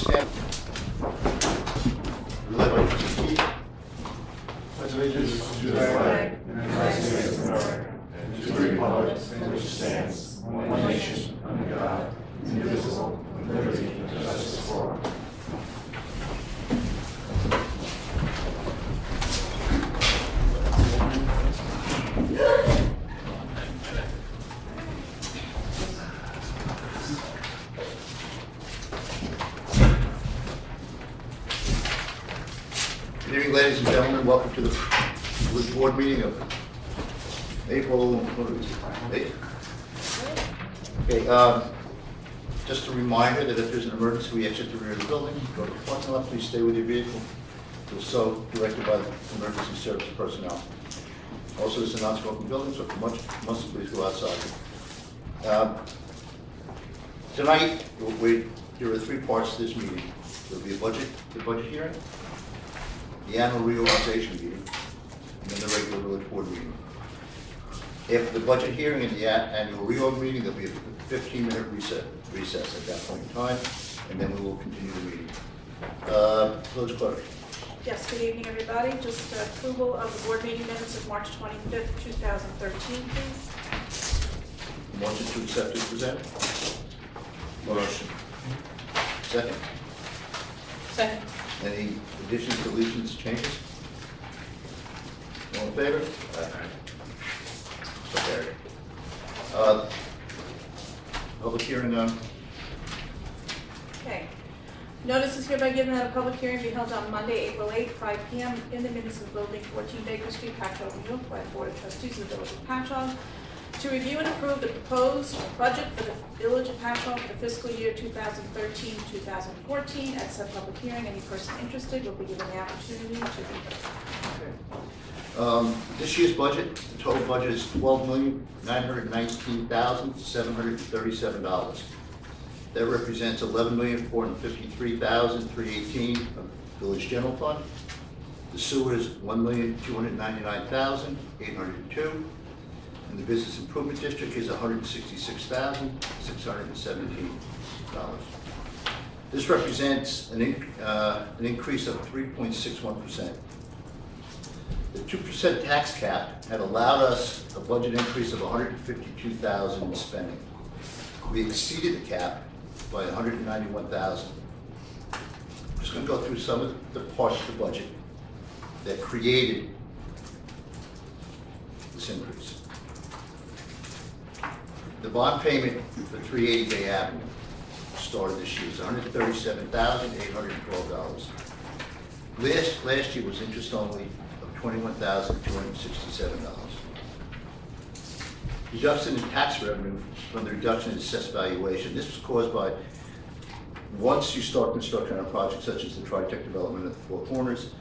stand. Led by Trustee. Pledge allegiance to the flag of the United States of America and to the republic for which it stands, one nation, under God, indivisible, with liberty and justice for all. Good evening, ladies and gentlemen. Welcome to the board meeting of April 8th. Okay, just a reminder that if there's an emergency, we exit the rear of the building. Go to the parking lot. Please stay with your vehicle. It was so directed by the emergency service personnel. Also, this is a non-smoking building, so if you must please go outside. Tonight, there are three parts to this meeting. There will be the budget hearing, the annual reorganization meeting, and then the regular village board meeting. After the budget hearing and the annual reorg meeting, there'll be a 15-minute recess at that point in time, and then we will continue the meeting. Village clerk. Yes, good evening, everybody. Just approval of the board meeting minutes of March 25th, 2013, please. Motion to accept is presented. Motion. Second. Second. Any additions, deletions, changes? All in favor? Aye. So carried. Public hearing on. Okay. Notice is hereby given that a public hearing be held on Monday, April 8th, 5 p.m. in the municipal building, 14 Baker Street, Patchogue, New York, by the Board of Trustees of the Village of Patchogue, to review and approve the proposed budget for the Village of Patchogue for the fiscal year 2013-2014. At said public hearing, any person interested will be given the opportunity to be heard. This year's budget, the total budget is $12,919,737. That represents $11,453,318 of village general fund. The sewer is $1,299,802. And the business improvement district is $166,617. This represents an increase of 3.61%. The 2% tax cap had allowed us a budget increase of $152,000 in spending. We exceeded the cap by $191,000. I'm just going to go through some of the parts of the budget that created this increase. The bond payment for 380 Bay Avenue started this year is $137,812. Last year was interest only of $21,267. Reduction in tax revenue from the reduction in assessed valuation. This was caused by, once you start construction on a project such as the Tri-Tech development at the Four Corners,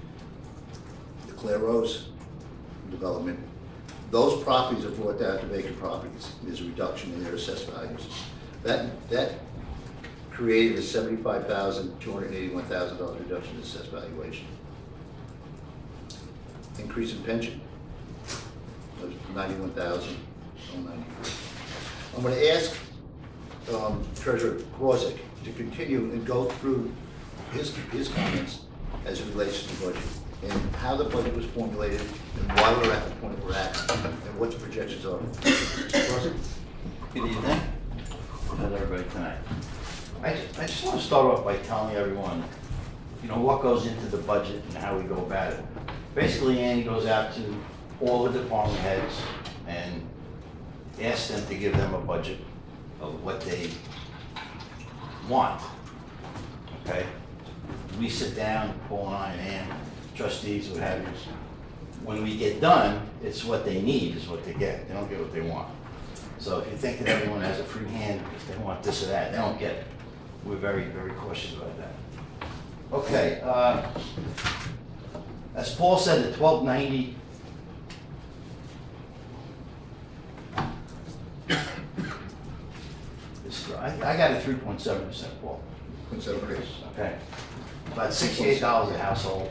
the Claire Rose development, those properties are brought down to vacant properties. There's a reduction in their assessed values. That created a $75,281,000 reduction in assessed valuation. Increase in pension of $91,093. I'm going to ask Treasurer Krozik to continue and go through his comments as it relates to the budget and how the budget was formulated and why we're at the point we're at and what the projections are. Krozik? Good evening. How's everybody tonight? I just want to start off by telling everyone, what goes into the budget and how we go about it. Basically, Andy goes out to all the department heads and asks them to give them a budget of what they want. Okay? We sit down, Paul and I and Ann, trustees, what have you. When we get done, it's what they need is what they get. They don't get what they want. So if you think that everyone has a free hand, if they want this or that, they don't get it. We're very, very cautious about that. Okay. As Paul said, the 1290. I got a 3.7%, Paul. 0.7%. Okay. About $68 a household.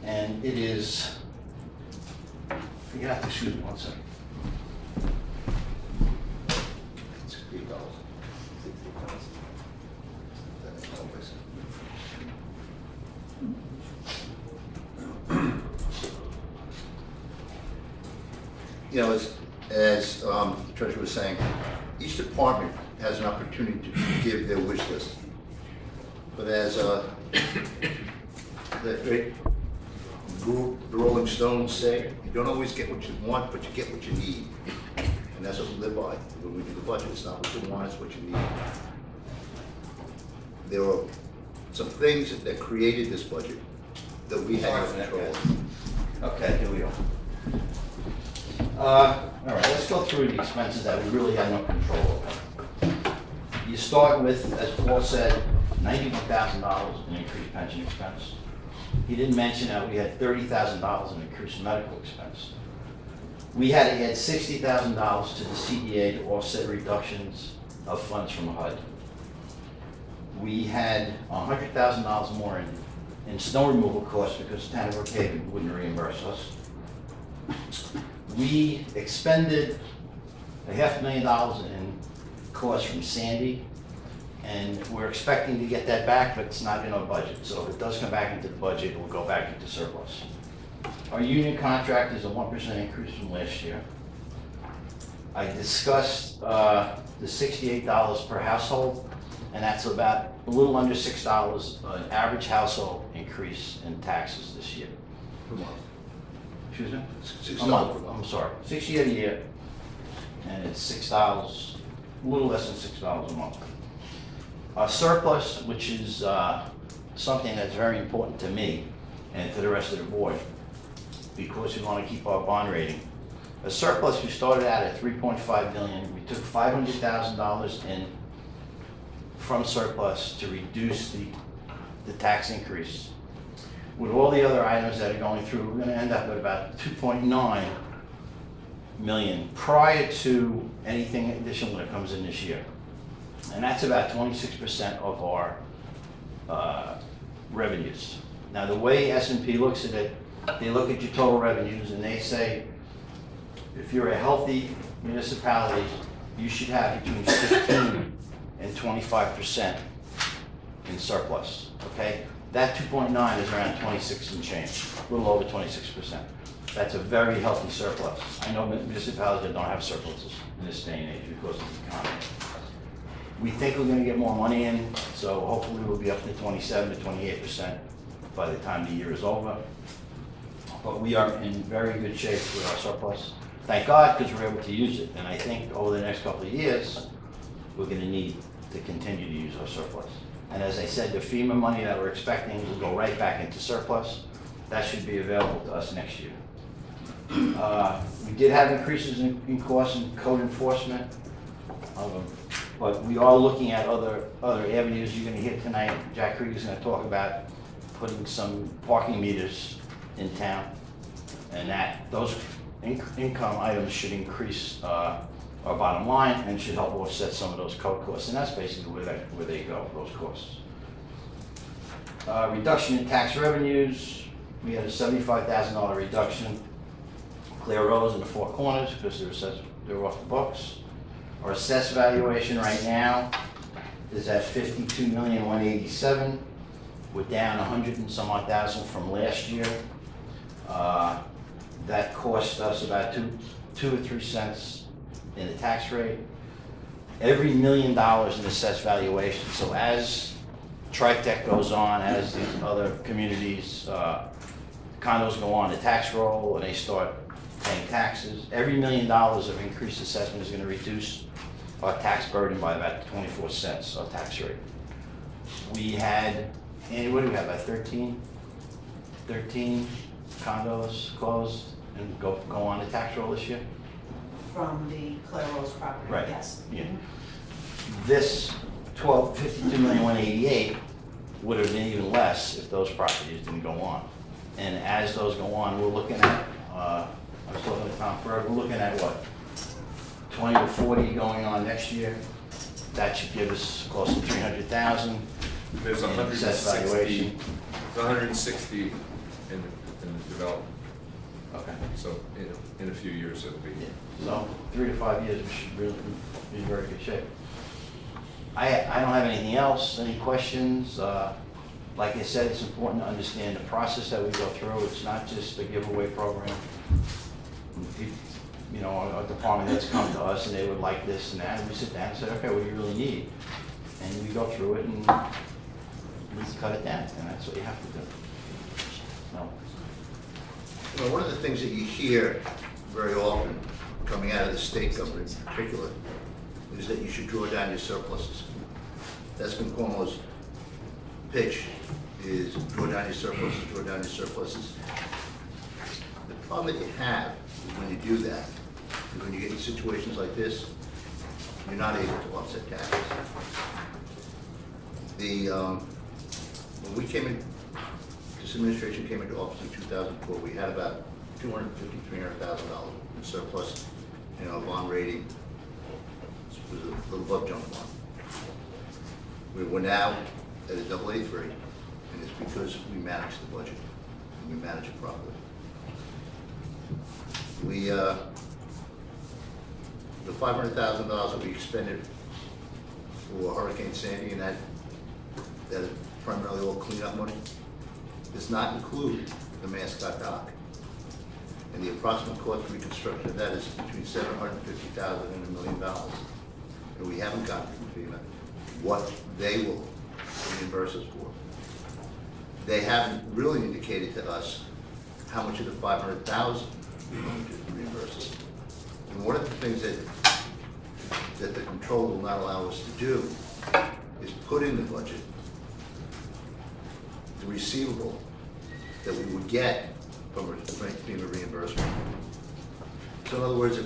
And it is, you have to shoot 1 second. $68. you know, as the treasurer was saying, each department has an opportunity to give their wish list. But as the great group, the Rolling Stones say, you don't always get what you want, but you get what you need. And that's what we live by when we do the budget. It's not what you want, it's what you need. There are some things that created this budget that we had no control of. Okay, here we go. All right, let's go through the expenses that we really had no control over. You start with, as Paul said, $91,000 in increased pension expense. He didn't mention that we had $30,000 in increased medical expense. We had to add $60,000 to the CEA to offset reductions of funds from HUD. We had $100,000 more in snow removal costs because Town of Brookhaven wouldn't reimburse us. We expended $500,000 in costs from Sandy, and we're expecting to get that back, but it's not in our budget. So if it does come back into the budget, it will go back into surplus. Our union contract is a 1% increase from last year. I discussed the $68 per household, and that's about a little under $6 an average household increase in taxes this year. Per month. Excuse me? $6 A month, per month. I'm sorry, $68 a year, and it's $6, a little less than $6 a month. Our surplus, which is something that's very important to me and to the rest of the board, because we want to keep our bond rating. A surplus, we started out at $3.5 billion. We took $500,000 in from surplus to reduce the tax increase. With all the other items that are going through, we're going to end up with about $2.9 million prior to anything additional that comes in this year. And that's about 26% of our revenues. Now, the way S&P looks at it, they look at your total revenues and they say, if you're a healthy municipality, you should have between 15 and 25% in surplus, okay? That 2.9 is around 26 and change, a little over 26%. That's a very healthy surplus. I know municipalities that don't have surpluses in this day and age because of the economy. We think we're gonna get more money in, so hopefully we'll be up to 27 to 28% by the time the year is over. But we are in very good shape with our surplus. Thank God, because we're able to use it. And I think over the next couple of years, we're gonna need to continue to use our surplus. And as I said, the FEMA money that we're expecting will go right back into surplus. That should be available to us next year. We did have increases in costs in code enforcement, but we are looking at other avenues. You're gonna hear tonight, Jack Krieger's gonna talk about putting some parking meters in town, and that those income items should increase our bottom line and should help offset some of those code costs, and that's basically where they go, those costs. Reduction in tax revenues, we had a $75,000 reduction. Claire Rose in the Four Corners because they're off the books. Our assessed valuation right now is at $52,187,000. We're down 100 and some odd thousand from last year. That cost us about 2 or 3 cents in the tax rate. Every $1 million in assessed valuation. So as Tri-Tech goes on, as these other communities, condos go on the tax roll and they start paying taxes, every $1 million of increased assessment is going to reduce our tax burden by about 24 cents, our tax rate. We had, Andy, what do we have, about 13 condos closed and go on the tax roll this year? From the Claire Rose property, Right. yes. Yeah. This 52,188,000 would have been even less if those properties didn't go on. And as those go on, we're looking at, I was talking to Tom Ferg, we're looking at what, 20 to 40 going on next year. That should give us close to 300,000. There's in assessed valuation. 160 in the development. Okay. So in a few years it'll be. Yeah. So 3 to 5 years, we should really be in very good shape. I don't have anything else. Any questions? Like I said, it's important to understand the process that we go through. It's not just a giveaway program. you know, a department that's come to us and they would like this and that, and we sit down and say, okay, what do you really need? And we go through it and we cut it down, and that's what you have to do. So, You know, one of the things that you hear very often, coming out of the state government in particular, is that you should draw down your surpluses. That's been Cuomo's pitch, is draw down your surpluses, draw down your surpluses. The problem that you have is when you do that, is when you get in situations like this, you're not able to offset taxes. When we came in, this administration came into office in 2004, we had about $250,000, $300,000 in surplus, and our bond rating was a little above junk bond. We're now at a AA3, and it's because we manage the budget, and we manage it properly. The $500,000 that we expended for Hurricane Sandy, and that is primarily all cleanup money, does not include the Mascot Dock. And the approximate cost of reconstruction of that is between $750,000 and $1 million. And we haven't gotten from FEMA what they will reimburse us for. They haven't really indicated to us how much of the $500,000 they're going to reimburse us. And one of the things that the control will not allow us to do is put in the budget the receivable that we would get from a FEMA reimbursement. So in other words, if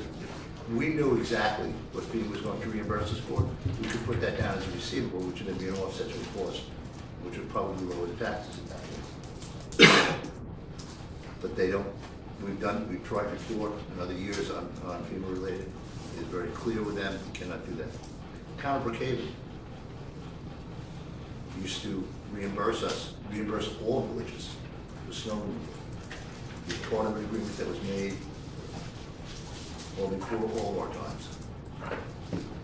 we knew exactly what FEMA was going to reimburse us for, we could put that down as a receivable, which would then be an offset to the cost, which would probably lower the taxes at that point. But they don't. We've tried before in other years on FEMA related. It's very clear with them, you cannot do that. Town of Brookhaven used to reimburse all villages for snow removal. The part of an agreement that was made well before all of our times.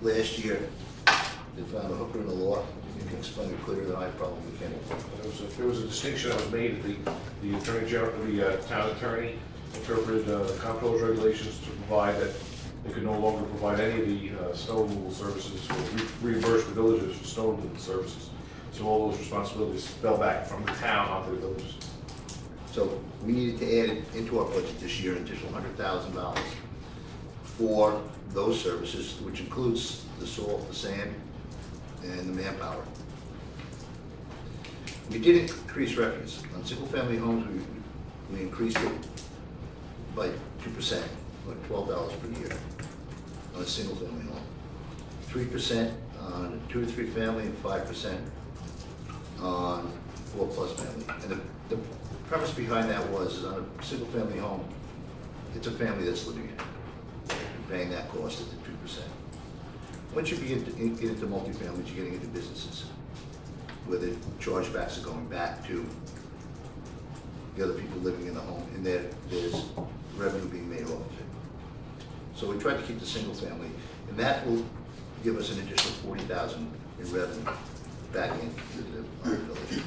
Last year, they found a hooker in the law. You can explain it clearer than I probably can. There was a distinction that was made that the attorney general, the town attorney interpreted the comptroller's regulations to provide that they could no longer provide any of the snow removal services or reimburse the villages for snow removal services. So all those responsibilities fell back from the town onto the villages. So we needed to add it into our budget this year, an additional $100,000 for those services, which includes the salt, the sand, and the manpower. We did increase revenues. On single-family homes, we increased it by 2%, like $12 per year on a single-family home. 3% on a 2 or 3 family, and 5% on 4+ family. And the premise behind that was, is on a single-family home, it's a family that's living in it. You're paying that cost at the 2%. Once you get into multifamilies, you're getting into businesses where the chargebacks are going back to the other people living in the home, and there's revenue being made off of it. So we tried to keep the single family, and that will give us an additional $40,000 in revenue back into the village.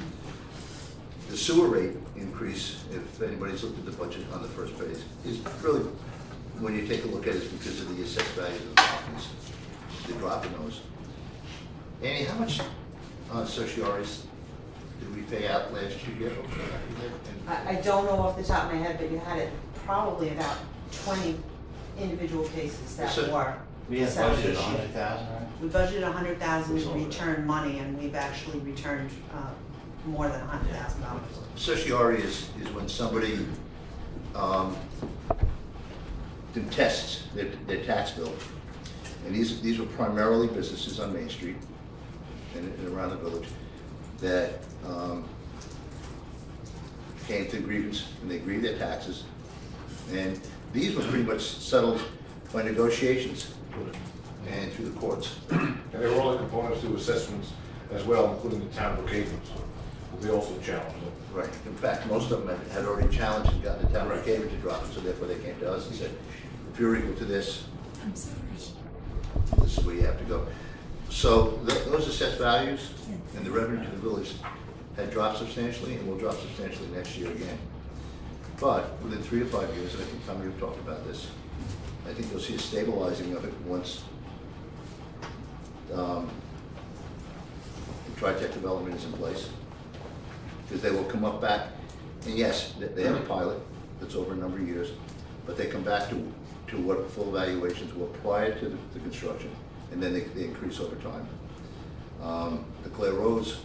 The sewer rate increase, if anybody's looked at the budget on the first page, is really, when you take a look at it, is because of the assessed values of the properties, the drop in those. Annie, how much certiorari's did we pay out last year? I don't know off the top of my head, but you had it probably about 20 individual cases that So- were. we have settled budgeted this year. 100,000, right? We budgeted 100,000 to return money, and we've actually returned more than $100,000. Certiorari is when somebody contests their tax bill. And these were primarily businesses on Main Street and around the village that came to grievance, and they agreed their taxes. And these were pretty much settled by negotiations and through the courts. And there were other components to assessments as well, including the town of Brookhaven. They also challenged it. Right. In fact, most of them had already challenged and gotten the town of Brookhaven to drop it, so therefore they came to us and said, if you're equal to this, this is where you have to go. So those assessed values and the revenue to the village had dropped substantially and will drop substantially next year again. But within 3 to 5 years, and I think Tommy, you've talked about this, I think you'll see a stabilizing of it once the tri-tech development is in place. Because they will come up back, and yes, they have a pilot that's over a number of years, but they come back to what full evaluations were prior to the construction, and then they increase over time. The Claire Roads,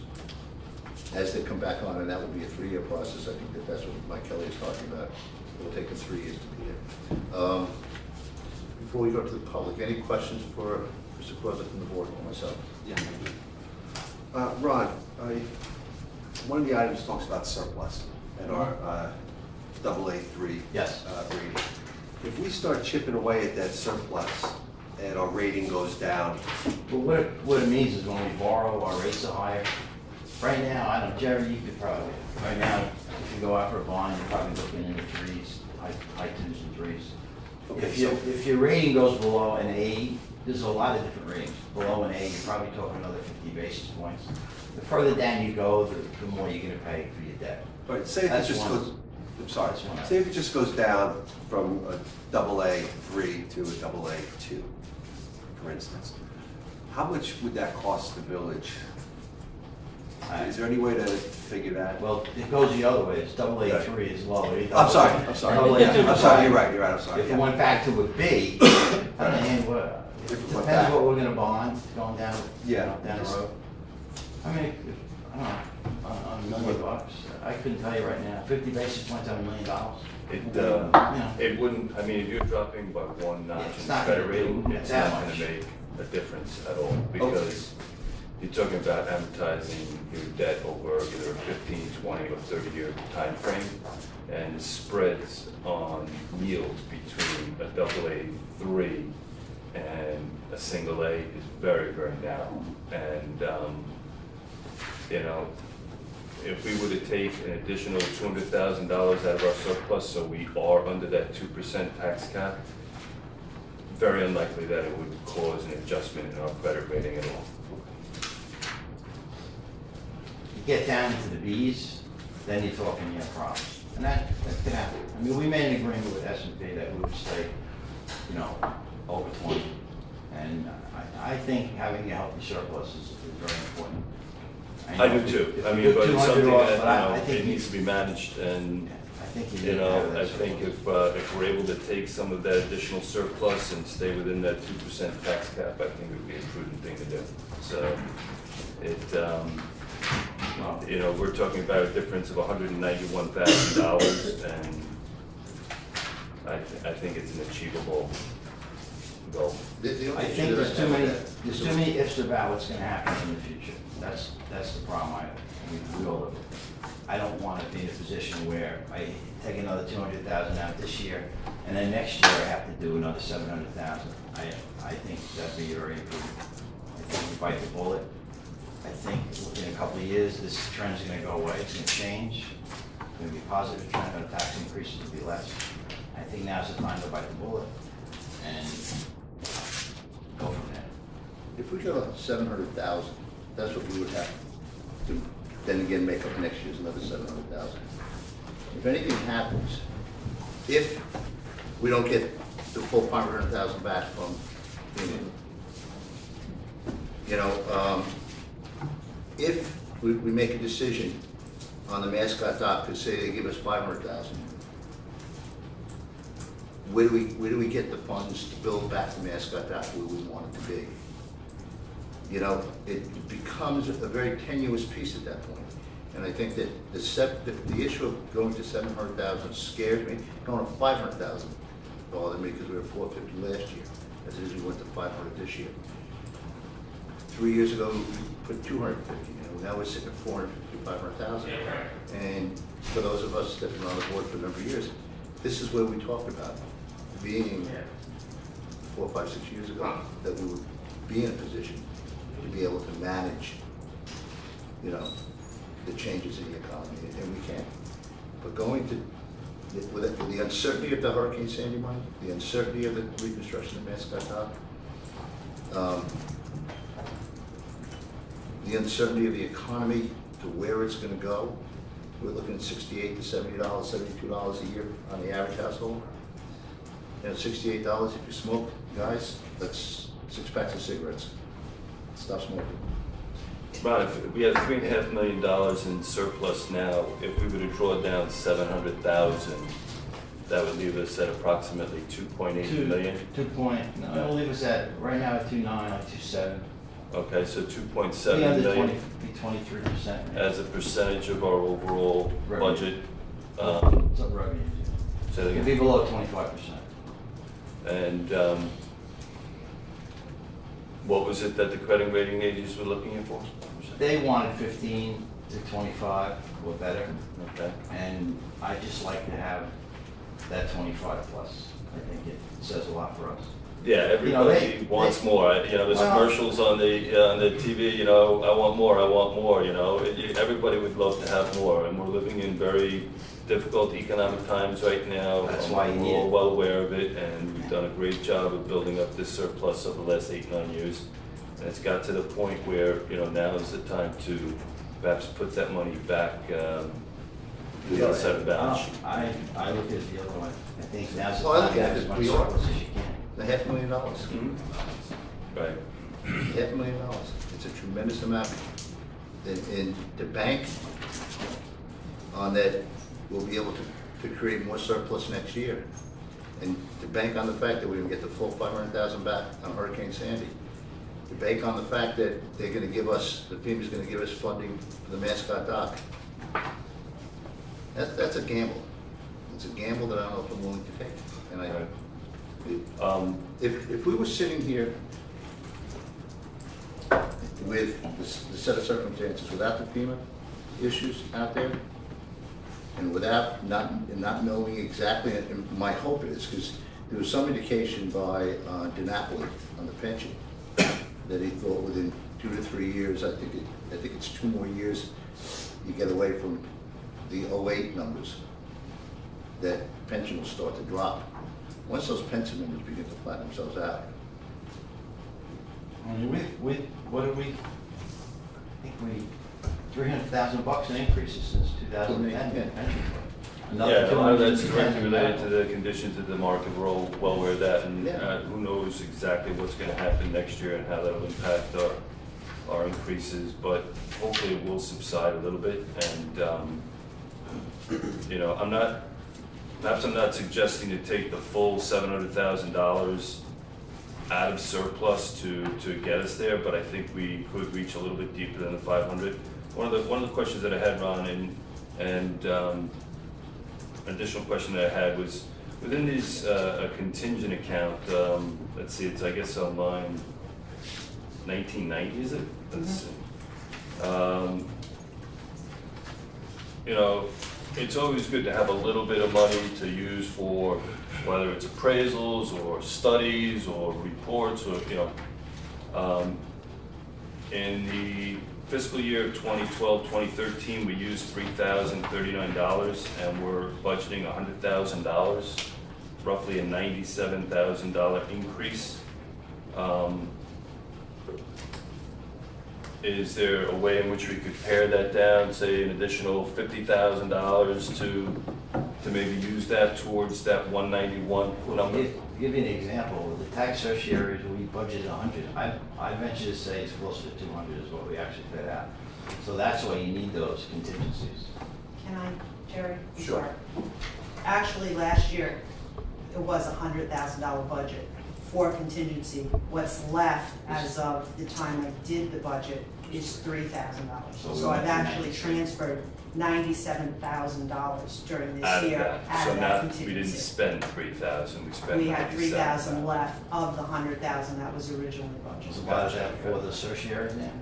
as they come back on, and that will be a 3-year process, I think that's what Mike Kelly is talking about. It will take them 3 years to be here. Before we go to the public, any questions for Mr. Corlett from the board or myself? Yeah. Ron, one of the items talks about surplus and our AA3 Yes. rating. If we start chipping away at that surplus and our rating goes down, But what it means is when we borrow, our rates are higher. Right now, I don't know, Jerry, you could probably, right now, if you go out for a bond, you're probably looking in the 3s, high 2s and 3s. Okay, If your rating goes below an A, there's a lot of different ratings. Below an A, you're probably talking another 50 basis points. The further down you go, the more you're gonna pay for your debt. but say if it That's just one. goes, I'm sorry, That's one. say if it just goes down from a AA3 to a AA2, for instance, how much would that cost the village? Is there any way to figure that? Well, it goes the other way, it's AA3 is low. I'm sorry, AA2 I'm sorry, you're right, I'm sorry. If it yeah. went back to a B, I mean, If it it went depends back. what we're gonna bond, going down, Yeah. down the road. I mean, I don't know, on $1 million, I couldn't tell you right now, 50 basis points on $1 million. It wouldn't, I mean, if you're dropping by one notch It's in not gonna credit rating, do it's that not gonna much. make a difference at all, because you're talking about amortizing your debt over either a 15, 20, or 30-year time frame, and the spreads on yields between a AA3 and a single A is very, very narrow. And, you know, if we were to take an additional $200,000 out of our surplus, so we are under that 2% tax cap, very unlikely that it would cause an adjustment in our credit rating at all. You get down into the Bs, then you're talking your problems. And that can happen. I mean, we made an agreement with S&P that we would stay, you know, over 20. And I think having a healthy surplus is very important. I know do too. if I you mean, took but it's 200 something off, that, but I you know, think it needs to be managed, and, I think you you need to have know, that I think surplus. if we're able to take some of that additional surplus and stay within that 2% tax cap, I think it would be a prudent thing to do. So, Well, you know, we're talking about a difference of $191,000, and I think it's an achievable goal. The only I issue think that there's too have many, with that- there's too many ifs about what's gonna happen in the future. That's the problem we all live with. I don't wanna be in a position where I take another 200,000 out this year, and then next year I have to do another 700,000. I think that'd be very imprudent. I think we bite the bullet. I think within a couple of years, this trend's gonna go away, it's gonna change. It's gonna be a positive trend, our tax increases will be less. I think now's the time to bite the bullet and go from there. If we go to 700,000, that's what we would have to, then again, make up next year's another 700,000. If anything happens, if we don't get the full 500,000 back from Union, you know, if we make a decision on the mascot dock to say they give us 500,000, where do we get the funds to build back the mascot dock where we want it to be? You know, it becomes a very tenuous piece at that point. And I think that the issue of going to 700,000 scares me. Going to 500,000 bothered me because we were 450 last year, as is we went to 500 this year. 3 years ago, we put 250, you know, now we're sitting at 450, 500,000. And for those of us that have been on the board for a number of years, this is where we talked about being 4, 5, 6 years ago, that we would be in a position to be able to manage, you know, the changes in the economy, and we can. But going to, with the uncertainty of the Hurricane Sandy money, the uncertainty of the reconstruction of Mascot Dock, the uncertainty of the economy to where it's gonna go, we're looking at $68 to $70, $72 a year on the average household. $68 if you smoke, guys, that's 6 packs of cigarettes. Stop smoking. Ron, if we have $3.5 million in surplus now, if we were to draw down 700,000, that would leave us at approximately 2.8 million. No, it'll leave us at, right now at 2.9, like 2.7. Okay, so Be 2.7 under million 23%. as a percentage of our overall Revenue. budget. Some revenue. So It'll they be below 25%. And what was it that the credit rating agencies were looking for? They wanted 15 to 25 or better, Okay. and I just like to have that 25 plus. I think it says a lot for us. Yeah, everybody wants more. You know, there's Well- commercials on the TV. You know, I want more. I want more. You know, everybody would love to have more, and we're living in very difficult economic times right now. That's why you we're need all it. well aware of it, and we've done a great job of building up this surplus over the last 8-9 years. And it's got to the point where, you know, now is the time to perhaps put that money back to the other side of the balance sheet. I look at it the other way. I think now's the Well, I time look to at have it, as much we are. surplus as you can. The $500,000. Mhm. Right. $500,000. It's a tremendous amount. And the bank on that will be able to create more surplus next year. And to bank on the fact that we're gonna get the full 500,000 back on Hurricane Sandy. To bank on the fact that they're gonna give us, the FEMA's gonna give us funding for the Mascot Dock. That's a gamble. It's a gamble that I don't know if I'm willing to take. And if we were sitting here with the set of circumstances without the FEMA issues out there, and without not knowing exactly, and my hope is, because there was some indication by DiNapoli on the pension that he thought within 2 to 3 years, I think it's 2 more years, you get away from the 08 numbers, that pension will start to drop. Once those pension numbers begin to flatten themselves out. I mean, what did we, I think we, $300,000 in increases since 2010. Yeah. Another Yeah, a lot of that's 210 directly related to back. the conditions of the market. We're all well aware of that, and Yeah. who knows exactly what's gonna happen next year and how that'll impact our increases, but hopefully it will subside a little bit, and, you know, perhaps I'm not suggesting to take the full $700,000 out of surplus to get us there, but I think we could reach a little bit deeper than the 500. One of the questions that I had, Ron, and an additional question that I had was, within these, a contingent account, let's see, it's, I guess, on line 1990, is it? Let's see. You know, it's always good to have a little bit of money to use for whether it's appraisals or studies or reports or, you know. In the fiscal year of 2012-2013, we used $3,039, and we're budgeting $100,000, roughly a $97,000 increase. Is there a way in which we could pare that down, say an additional $50,000 to maybe use that towards that 191 number? Give you an example, the tax certiorari, we budgeted 100. I venture to say it's closer to 200 is what we actually paid out. So that's why you need those contingencies. Can I, Jerry? Sure. Sorry. Actually, last year, it was a $100,000 budget for contingency. What's left as of the time I did the budget is $3,000. So So we I've went to actually 97. transferred $97,000 during this Out of year that, out so of that not, contingency. we didn't spend 3,000, we spent We had 3,000 97,000. left of the 100,000 that was originally So budgeted. why is that for the certiorari now?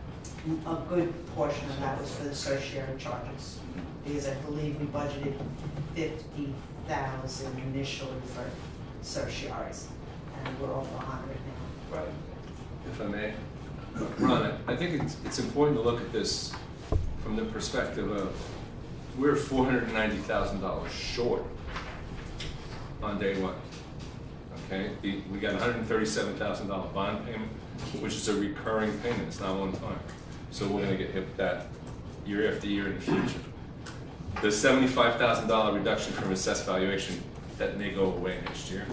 A good portion of that was for the certiorari charges, because I believe we budgeted 50,000 initially for certioraries, and we're over 100 now. Right. If I may, Ron, I think it's important to look at this from the perspective of, we're $490,000 short on day one. Okay, we got $137,000 bond payment, which is a recurring payment, it's not one time. So we're gonna get hit with that year after year in the future. The $75,000 reduction from assessed valuation, that may go away next year.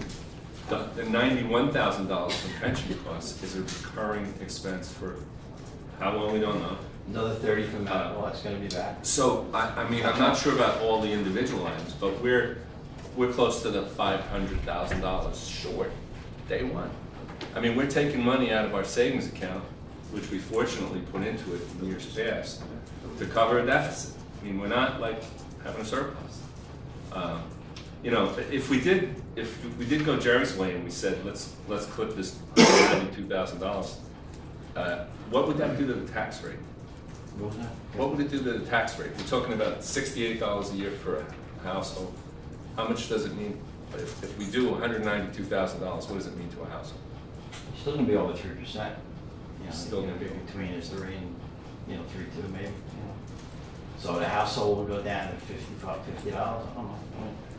the $91,000 from pension costs is a recurring expense for how long, we don't know. Another 30 from medical, that's gonna be back. So, I mean, I'm not sure about all the individual items, but we're close to the $500,000 short, day one. I mean, we're taking money out of our savings account, which we fortunately put into it in years past, to cover a deficit. I mean, we're not like having a surplus. You know, if we did go Jerry's way and we said, let's clip this $92,000, what would that do to the tax rate? What was that? What would it do to the tax rate? We're talking about $68 a year for a household. How much does it mean? If we do $192,000, what does it mean to a household? Still gonna be over 3%. You know, Still gonna be between is 3 and, you know, 3.2 maybe, you know. So the household will go down to $50, I don't know.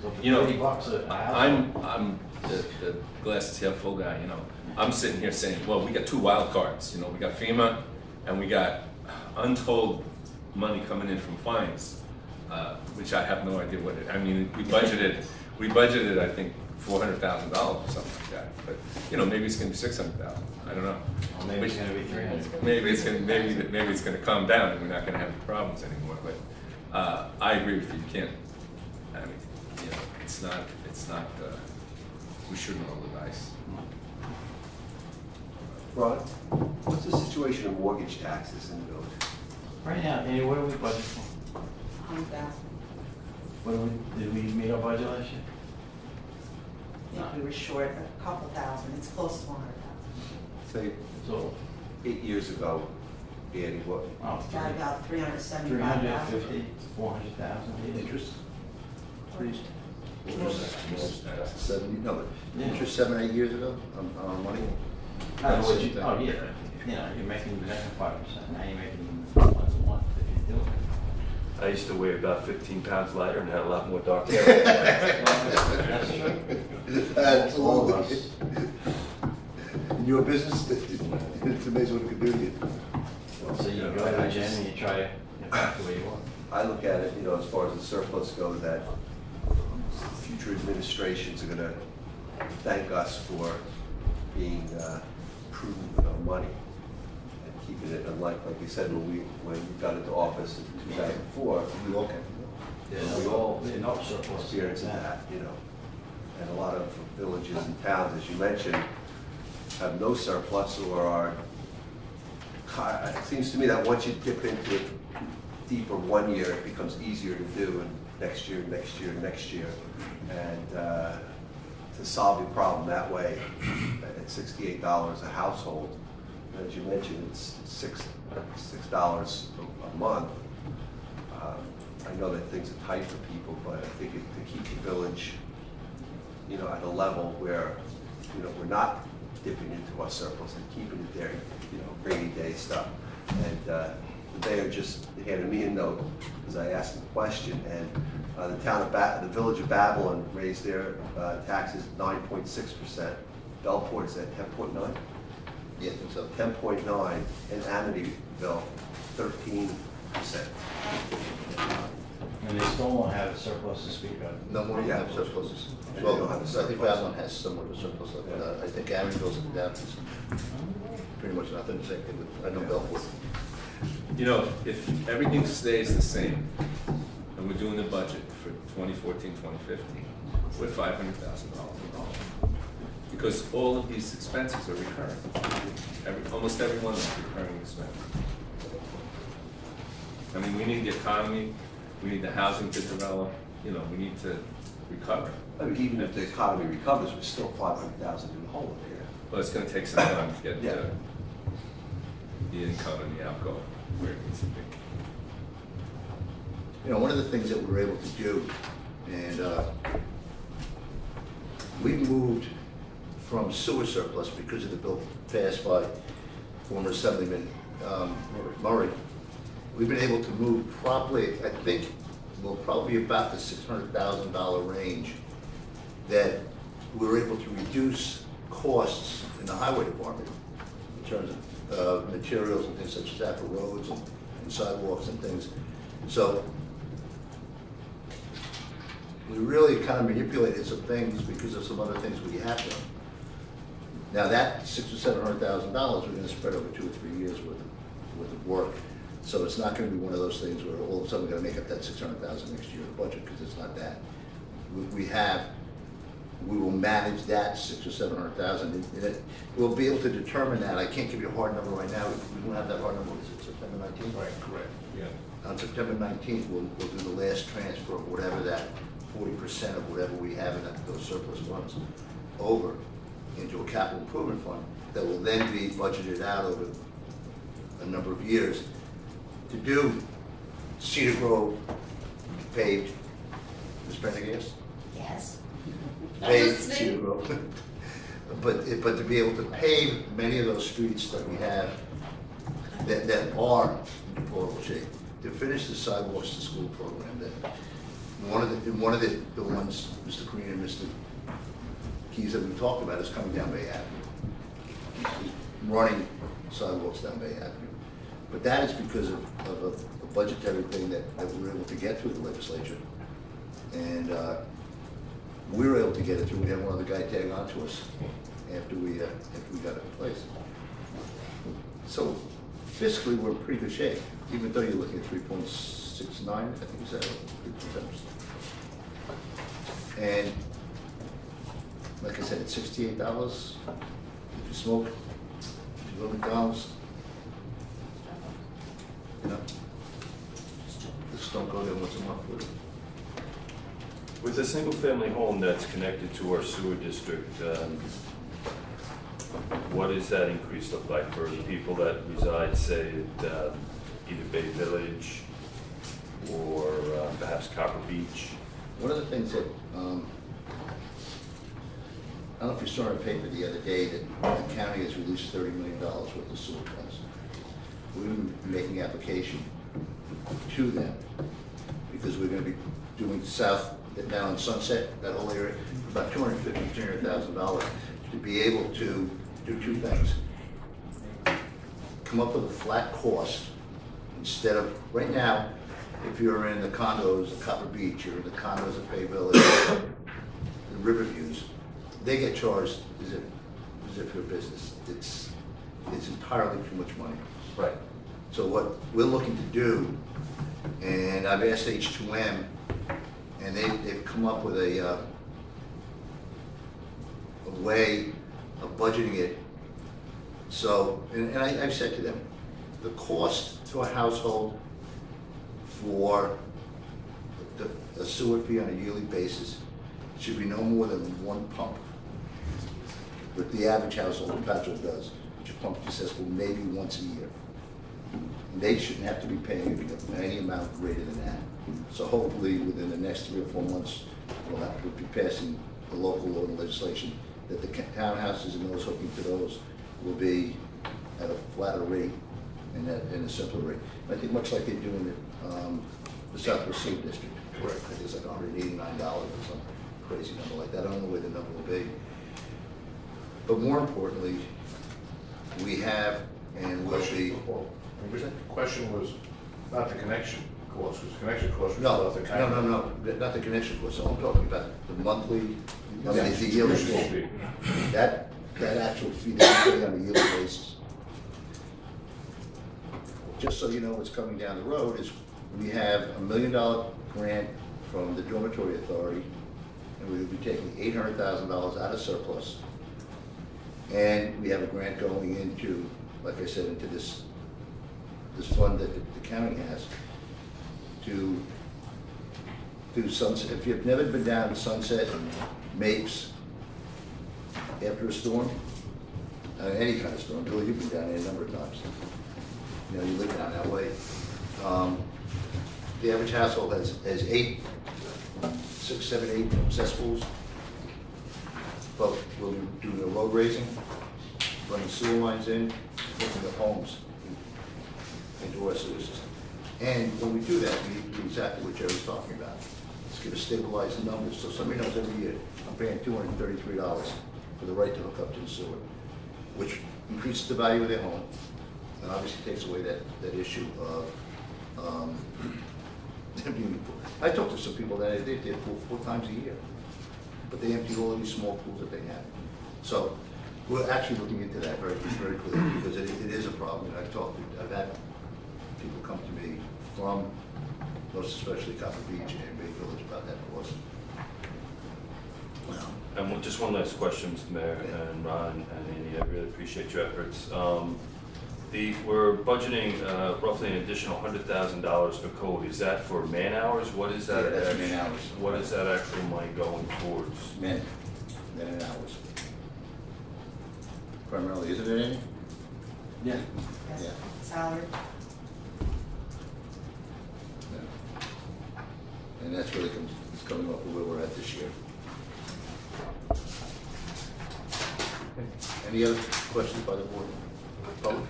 So for You know, $30 a household. I'm the glass is half full guy, you know. I'm sitting here saying, well, we got two wild cards, you know, we got FEMA and we got untold money coming in from fines, which I have no idea what it, I mean, we budgeted, I think, $400,000 or something like that. But, you know, maybe it's gonna be $600,000, I don't know. Well, maybe it's gonna be 300. Maybe it's gonna calm down and we're not gonna have the problems anymore, but, I agree with you, you can't, I mean, you know, it's not, we shouldn't roll the dice. Ron, what's the situation of mortgage taxes in the village? Right now, Andy, what do we budget for? 100,000. Did we meet our budget last year? I think we were short a couple thousand, it's close to 100,000. Say, So, 8 years ago, Andy, what, oh, Got about 375,000. 350, 400,000 maybe. Interest? Increased? Interest. 70, no, but Yeah. interest 7, 8 years ago on money? Oh, yeah, you know, you're making 5%, now you're making 1 if you do it. I used to weigh about 15 pounds lighter and had a lot more dark hair. That's true. All of us. In your business, it's amazing what it can do to you. So you go to the gym and you try to get back to where you are. I look at it, you know, as far as the surplus goes, that future administrations are gonna thank us for being prudent with our money and keeping it, unlike, like you said, when we got into office in 2004, We all can. we all Yeah, no surplus. experienced that, you know. And a lot of villages and towns, as you mentioned, have no surplus or are, it seems to me that once you dip into it deeper one year, it becomes easier to do, and next year, next year, next year. And to solve the problem that way, at $68 a household, as you mentioned, it's $6 a month. I know that things are tight for people, but I think to keep the village, you know, at a level where, you know, we're not dipping into our surplus and keeping it there, you know, rainy day stuff. And the mayor just handed me a note because I asked him a question, and the village of Babylon raised their taxes 9.6%. Bellport is at 10.9. Yeah, I think so. 10.9, and Amityville 13%. And they still won't have a surplus to speak of. No more Yeah. have surpluses. They Well, don't have a I think surplus. Babylon has somewhat of a surplus, but I think Amityville's down to pretty much nothing to say with, I know Belfort. You know, if everything stays the same, and we're doing the budget for 2014, 2015, we're $500,000 involved. Because all of these expenses are recurring. Almost every one is a recurring expense. I mean, we need the economy, we need the housing to develop, you know, we need to recover. I mean, even if the economy recovers, we're still 500,000 in the hole here. But it's gonna take some time to get Yeah. the income and the outgo where it needs to be. You know, one of the things that we were able to do, and we moved from sewer surplus because of the bill passed by former Assemblyman Murray. We've been able to move probably, I think, will probably be about the $600,000 range that we're able to reduce costs in the highway department in terms of materials and things such as that for roads and sidewalks and things. So we really kind of manipulated some things because of some other things we have done. Now that $600,000 or $700,000, we're gonna spread over 2 or 3 years worth of work. So it's not gonna be one of those things where all of a sudden we're gonna make up that $600,000 next year in the budget, because it's not that. We will manage that $600,000 or $700,000, and we'll be able to determine that. I can't give you a hard number right now. We don't have that hard number. Is it September 19th? Right, correct, yeah. On September 19th, we'll do the last transfer of whatever that 40% of whatever we have in those surplus funds over into a capital improvement fund that will then be budgeted out over a number of years to do Cedar Grove paved, Ms. Prendergast? Yes. Paved Cedar Grove. But to be able to pave many of those streets that we have that are in deplorable shape, to finish the sidewalks to school program, that one of the ones, Mr. Green and Mr. Keys that we talked about is coming down Bay Avenue. He's running sidewalks down Bay Avenue. But that is because of a budgetary thing that we were able to get through the legislature. And we were able to get it through. We had one other guy tag on to us after we got it in place. So fiscally, we're in pretty good shape, even though you're looking at 3.69, I think you said, 3.7%. And like I said, it's $68. If you smoke, if you go to McDonald's, you know, just don't go there once a month with it. With a single-family home that's connected to our sewer district, what does that increase look like for the people that reside, say, at either Bay Village or perhaps Copper Beach? One of the things that, I don't know if you saw in the paper the other day that the county has released $30 million worth of sewer funds. We've been making application to them because we're going to be doing south, down on Sunset, that whole area, for about $250,000 to $300,000 to be able to do two things. Come up with a flat cost instead of, right now, if you're in the condos at Copper Beach or the condos at Bay Village, the Riverviews, they get charged as if you're a business. It's entirely too much money. Right. So what we're looking to do, and I've asked H2M, and they've come up with a way of budgeting it. So, and I've said to them, the cost to a household for a sewer fee on a yearly basis should be no more than one pump. But the average household in Patchogue does, which a pump accessible maybe once a year. And they shouldn't have to be paying any amount greater than that. So hopefully within the next 3 or 4 months, we'll be passing the local law and legislation that the townhouses and those hooking to those will be at a flatter rate and a simpler rate. I think much like they do in the Southwest Sewer District. Correct. I think it's like $189 or some crazy number like that. I don't know where the number will be. But more importantly, we have and will be. The question was not the connection cost, because connection cost was No, not the county. no, not the connection cost. So I'm talking about the monthly, Yeah, the yearly usual fee. fee. That actual fee that we pay on a yearly basis. Just so you know what's coming down the road is we have $1 million grant from the Dormitory Authority, and we will be taking $800,000 out of surplus. And we have a grant going into, like I said, into this fund that the county has to do Sunset. If you've never been down to Sunset and Mapes after a storm, any kind of storm, Billy, you've been down there a number of times. You know, you live down that way. The average household has 8, 6, 7, 8 cesspools. But we'll be doing the road raising, running sewer lines in, looking at homes into our sewer system. And when we do that, we do exactly what Jerry's talking about. Let's give us stabilized numbers, so somebody knows every year, I'm paying $233 for the right to hook up to the sewer, which increases the value of their home, and obviously takes away that issue of emptying the pool. I talked to some people that they pool 4 times a year, but they empty all of these small pools that they have. So We're actually looking into that very, very clearly, because it is a problem. And I've had people come to me from, most especially Copper Beach and Bay Village, about that cost. And just one last question, Mr. Mayor, and Ron and Andy, I really appreciate your efforts. We're budgeting roughly an additional $100,000 for code. Is that for man hours? What is that? Yeah, that's man hours. What is that actual money going towards? Men and hours. Primarily, isn't it, Andy? Yeah. Yes. Yeah. Salary. Yeah. And that's really it's coming off of where we're at this year. Any other questions by the board? Public?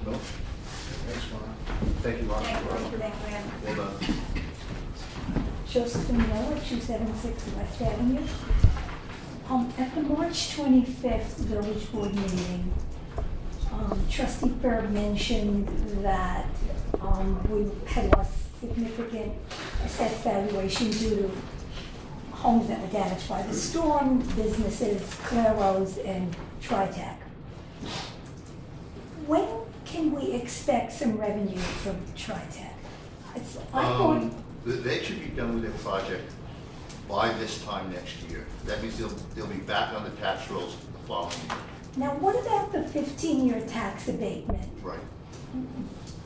No? Thanks, Ron. Thank you, Ron. Thank you, Graham. Well done. Josephine Miller, 276 West Avenue. At the March 25th Village Board meeting, Trustee Berg mentioned that we had lost significant assessed valuation due to homes that were damaged by the storm, businesses, Claros, and Tritech. When can we expect some revenue from Tritech? They should be done with their project by this time next year. That means they'll be back on the tax rolls the following year. Now, what about the 15-year tax abatement? Right.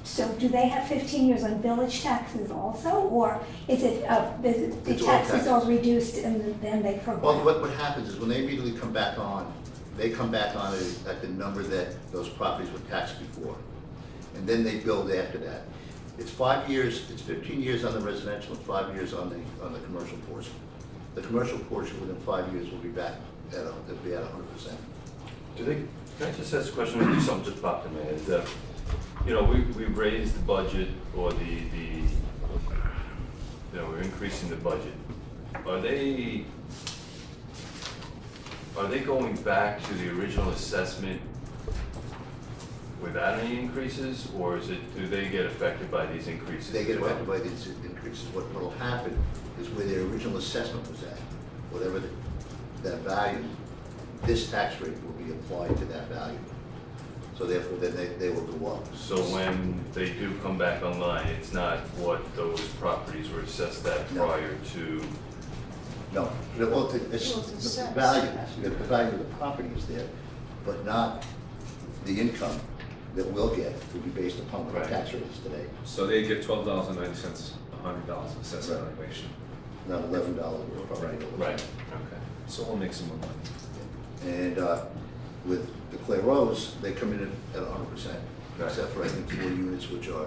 So do they have 15 years on village taxes also, or is it, the It's all taxes are taxes. reduced and then they Well, program? what happens is when they immediately come back on, they come back on at the number that those properties were taxed before. And then they build after that. It's 5 years, it's 15 years on the residential and 5 years on the commercial portion. The commercial portion within 5 years will be back at, it'll be at 100%. Can I just ask a question, maybe something just popped in my head, is that, you know, we raised the budget, or we're increasing the budget. Are they going back to the original assessment without any increases, or do they get affected by these increases? They get as well? affected by these increases. What'll happen is where their original assessment was at, whatever that value, this tax rate will be applied to that value. So therefore, then they will go up. So when they do come back online, it's not what those properties were assessed at No. prior to? No, it's the value, the value of the property is there, but not the income that we'll get will be based upon what our Right. tax rate is today, So they get $12.90, $100 assessed Right. valuation. not $11 or property. Right. Okay. So we'll make some more money. And with the Claros, they come in at 100%, Right. except for I think 4 units, which are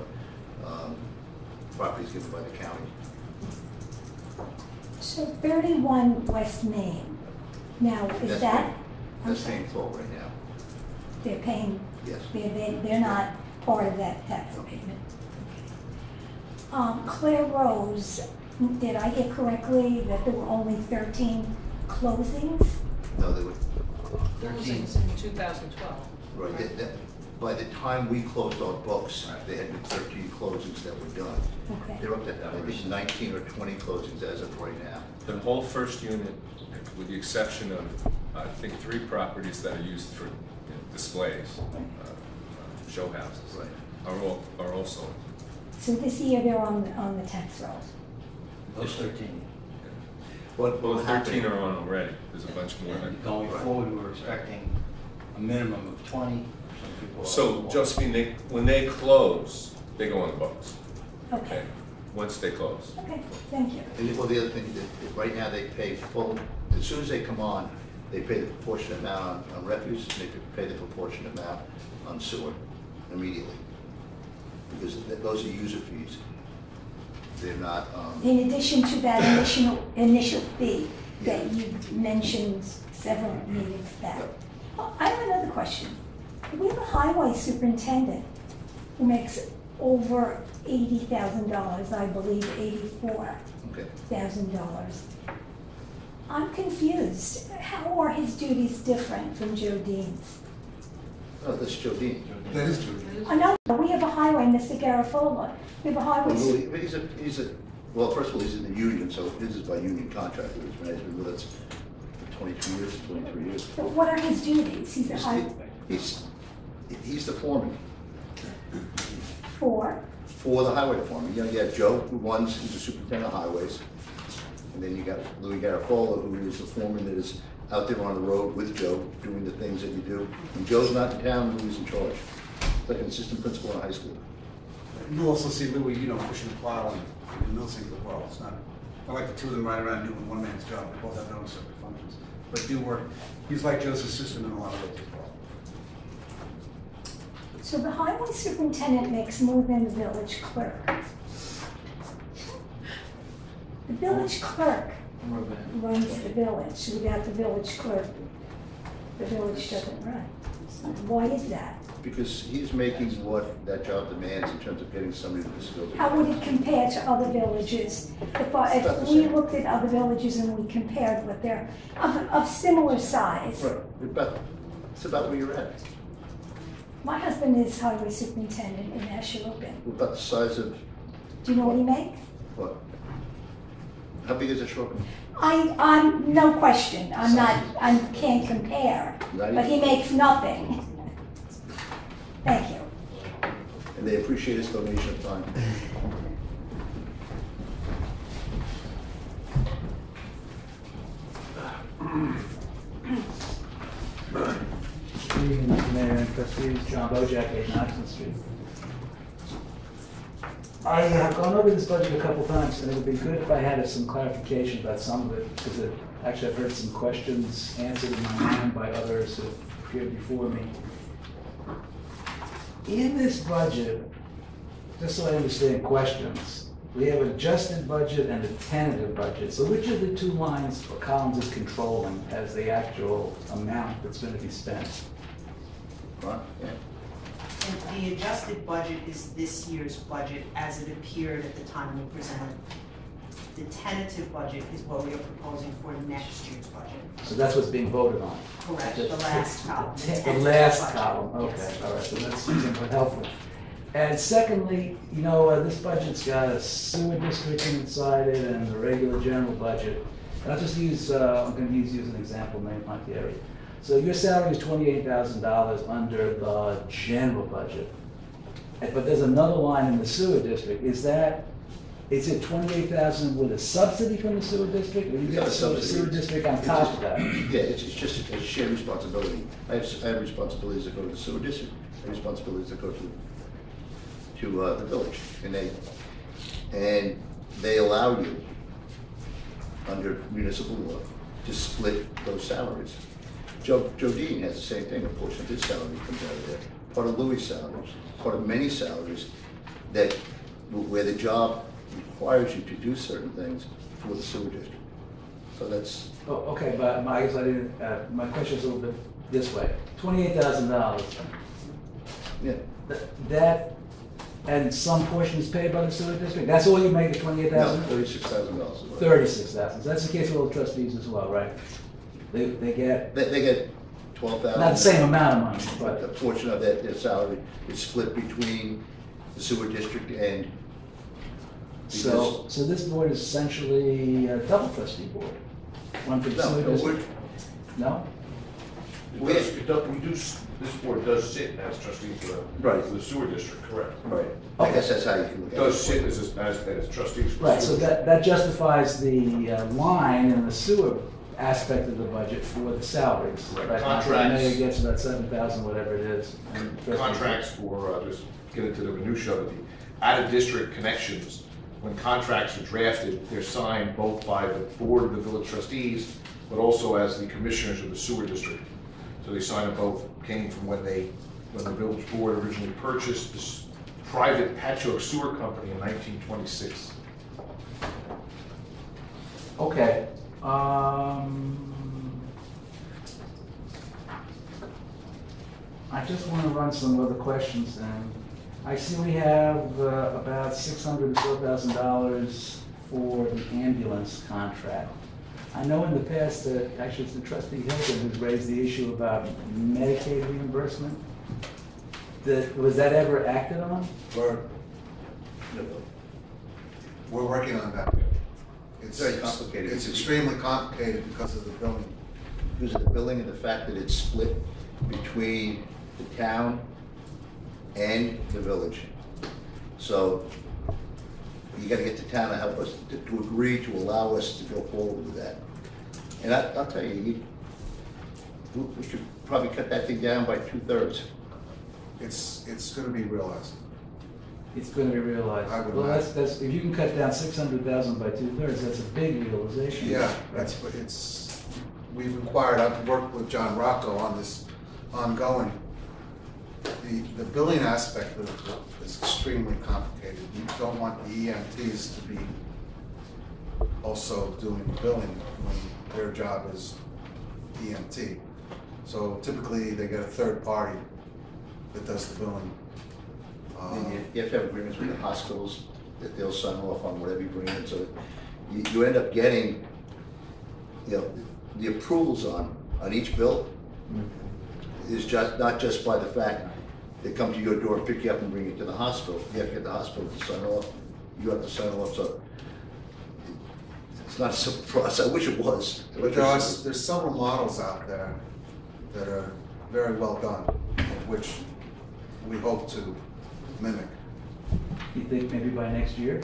properties given by the county. So 31 West Main, now is that? That's paying full right now, They're paying, yes. they're not part of that tax abatement. Claire Rose, did I get correctly that there were only 13 closings? No, they were, Closings in 2012. right, by the time we closed our books, they had been 13 closings that were done. Okay. They're up to, I think, 19 or 20 closings as of right now. The whole first unit, with the exception of, I think, 3 properties that are used for displays, show houses, Right. are also. So this year they're on the tax rolls. Those 13. What Well, will 13 happen? are on already, there's a bunch more. And going forward, we're expecting a minimum of 20. Some people are So, more. Josephine, when they close, they go on the books, Okay, once they close. okay, thank you. And well, the other thing, that right now they pay full, as soon as they come on, they pay the proportionate amount on refuse, and they pay the proportionate amount on sewer immediately. Because those are user fees. They're not, In addition to that initial fee that you mentioned several meetings back. Yep. Well, I have another question. We have a highway superintendent who makes over $80,000, I believe $84,000. okay. I'm confused. How are his duties different from Joe Dean's? Oh, that's Joe Dean. That is true. I know, we have a highway, Mr. Garafola. We have a highway. But he's a well, first of all, he's in the union, so his is by union contract. He's been with us for 22 years, 23 years. But what are his duties? He's the high He's the foreman for, for the highway department. You know, you have Joe, he's the superintendent of highways. And then you got Louis Garofalo, who is the foreman that is out there on the road with Joe, doing the things that you do. When Joe's not in town, Louis is in charge. Like an assistant principal in a high school. You'll also see Louis, pushing the plow and mill sink as well. It's not like the two of them ride around doing one man's job. They both have their own separate functions, but do work. He's like Joe's assistant in a lot of ways as well. so the highway superintendent makes more than the village clerk. The village clerk runs the village. Without the village clerk, the village doesn't run. Why is that? Because he's making what that job demands in terms of getting somebody with disability. How would it compare to other villages? If we looked at other villages and we compared what they're, of similar size. Right, it's about where you're at. My husband is highway superintendent in Ashuappan. About the size of, Do you know what he makes? what? How big is a short? I'm, no question, I can't compare, but he makes nothing. Thank you. And they appreciate his donation of time. Good evening, Mr. Mayor and trustees. John Bojack, 8 Knoxon Street. I have gone over this budget a couple times, and it would be good if I had some clarification about some of it, because actually I've heard some questions answered in my mind by others who appeared before me. In this budget, just so I understand questions, we have an adjusted budget and a tentative budget. So which of the two lines or columns is controlling as the actual amount that's going to be spent? Right? Yeah. And the adjusted budget is this year's budget as it appeared at the time we presented. The tentative budget is what we are proposing for next year's budget. So that's what's being voted on? Correct, the last column. The last budget. column, okay, Yes. all right, so that's somewhat helpful. And secondly, this budget's got a sewer district inside it and a regular general budget. And I'll just use, I'm gonna use you as an example, Montgomery. So your salary is $28,000 under the general budget. But there's another line in the sewer district. Is it 28,000 with a subsidy from the sewer district, or you get a sewer district on top of that? Yeah, it's just a shared responsibility. I have responsibilities that go to the sewer district, and responsibilities that go to the village, and they allow you under municipal law to split those salaries. Joe Dean has the same thing. A portion of his salary comes out of there. Part of Louis' salary, part of many salaries where the job requires you to do certain things for the sewer district. So that's. Oh, okay, but my question is a little bit this way. $28,000. Yeah. That, and some portion is paid by the sewer district? That's all you make, the $28,000? No, $36,000. $36,000. That's the case with all the trustees as well, right? They get. They get $12,000. Not the same amount of money, But a but. portion of their salary is split between the sewer district and. So this board is essentially a double trustee board. One for the sewer district. No? This board does sit as trustee for Right. the sewer district, correct? Right. I guess that's how you can look at it. Does sit as trustees for the Right, so sewer district. that justifies the line in the sewer aspect of the budget for the salaries. Right. Right, Contracts. it gets about 7,000, whatever it is. and Contracts for, just get into the minutia of it, the out-of-district connections, when contracts are drafted, they're signed both by the board of the village trustees, but also as the commissioners of the sewer district. So they sign it both, came from when the village board originally purchased this private Patchogue sewer company in 1926. Okay. I just want to run some other questions then. I see we have about $600,000 to $4,000 for the ambulance contract. I know in the past that actually it's the trustee Hilton who's raised the issue about Medicaid reimbursement. Was that ever acted on? Or, We're working on that. It's very complicated. It's extremely complicated because of the billing. Because of the billing and the fact that it's split between the town and the village. So you gotta get the town to help us, to agree to allow us to go forward with that. And I'll tell you, we should probably cut that thing down by 2/3. It's gonna be realized. It's gonna be realized. I would Well, imagine. that's, if you can cut down 600,000 by 2/3, that's a big realization. Yeah, we've inquired, I've worked with John Rocco on this ongoing. The billing aspect of it is extremely complicated. You don't want the EMTs to be also doing billing when their job is EMT. So typically, they get a third party that does the billing. And you have to have agreements with the hospitals that they'll sign off on whatever you bring in, so you end up getting, the approvals on each bill is just, not just by the fact they come to your door, pick you up and bring you to the hospital. You have to get the hospital to sign off, you have to sign off, so it's not a simple process. I wish it was. But there's several models out there that are very well done, of which we hope to mimic. You think maybe by next year?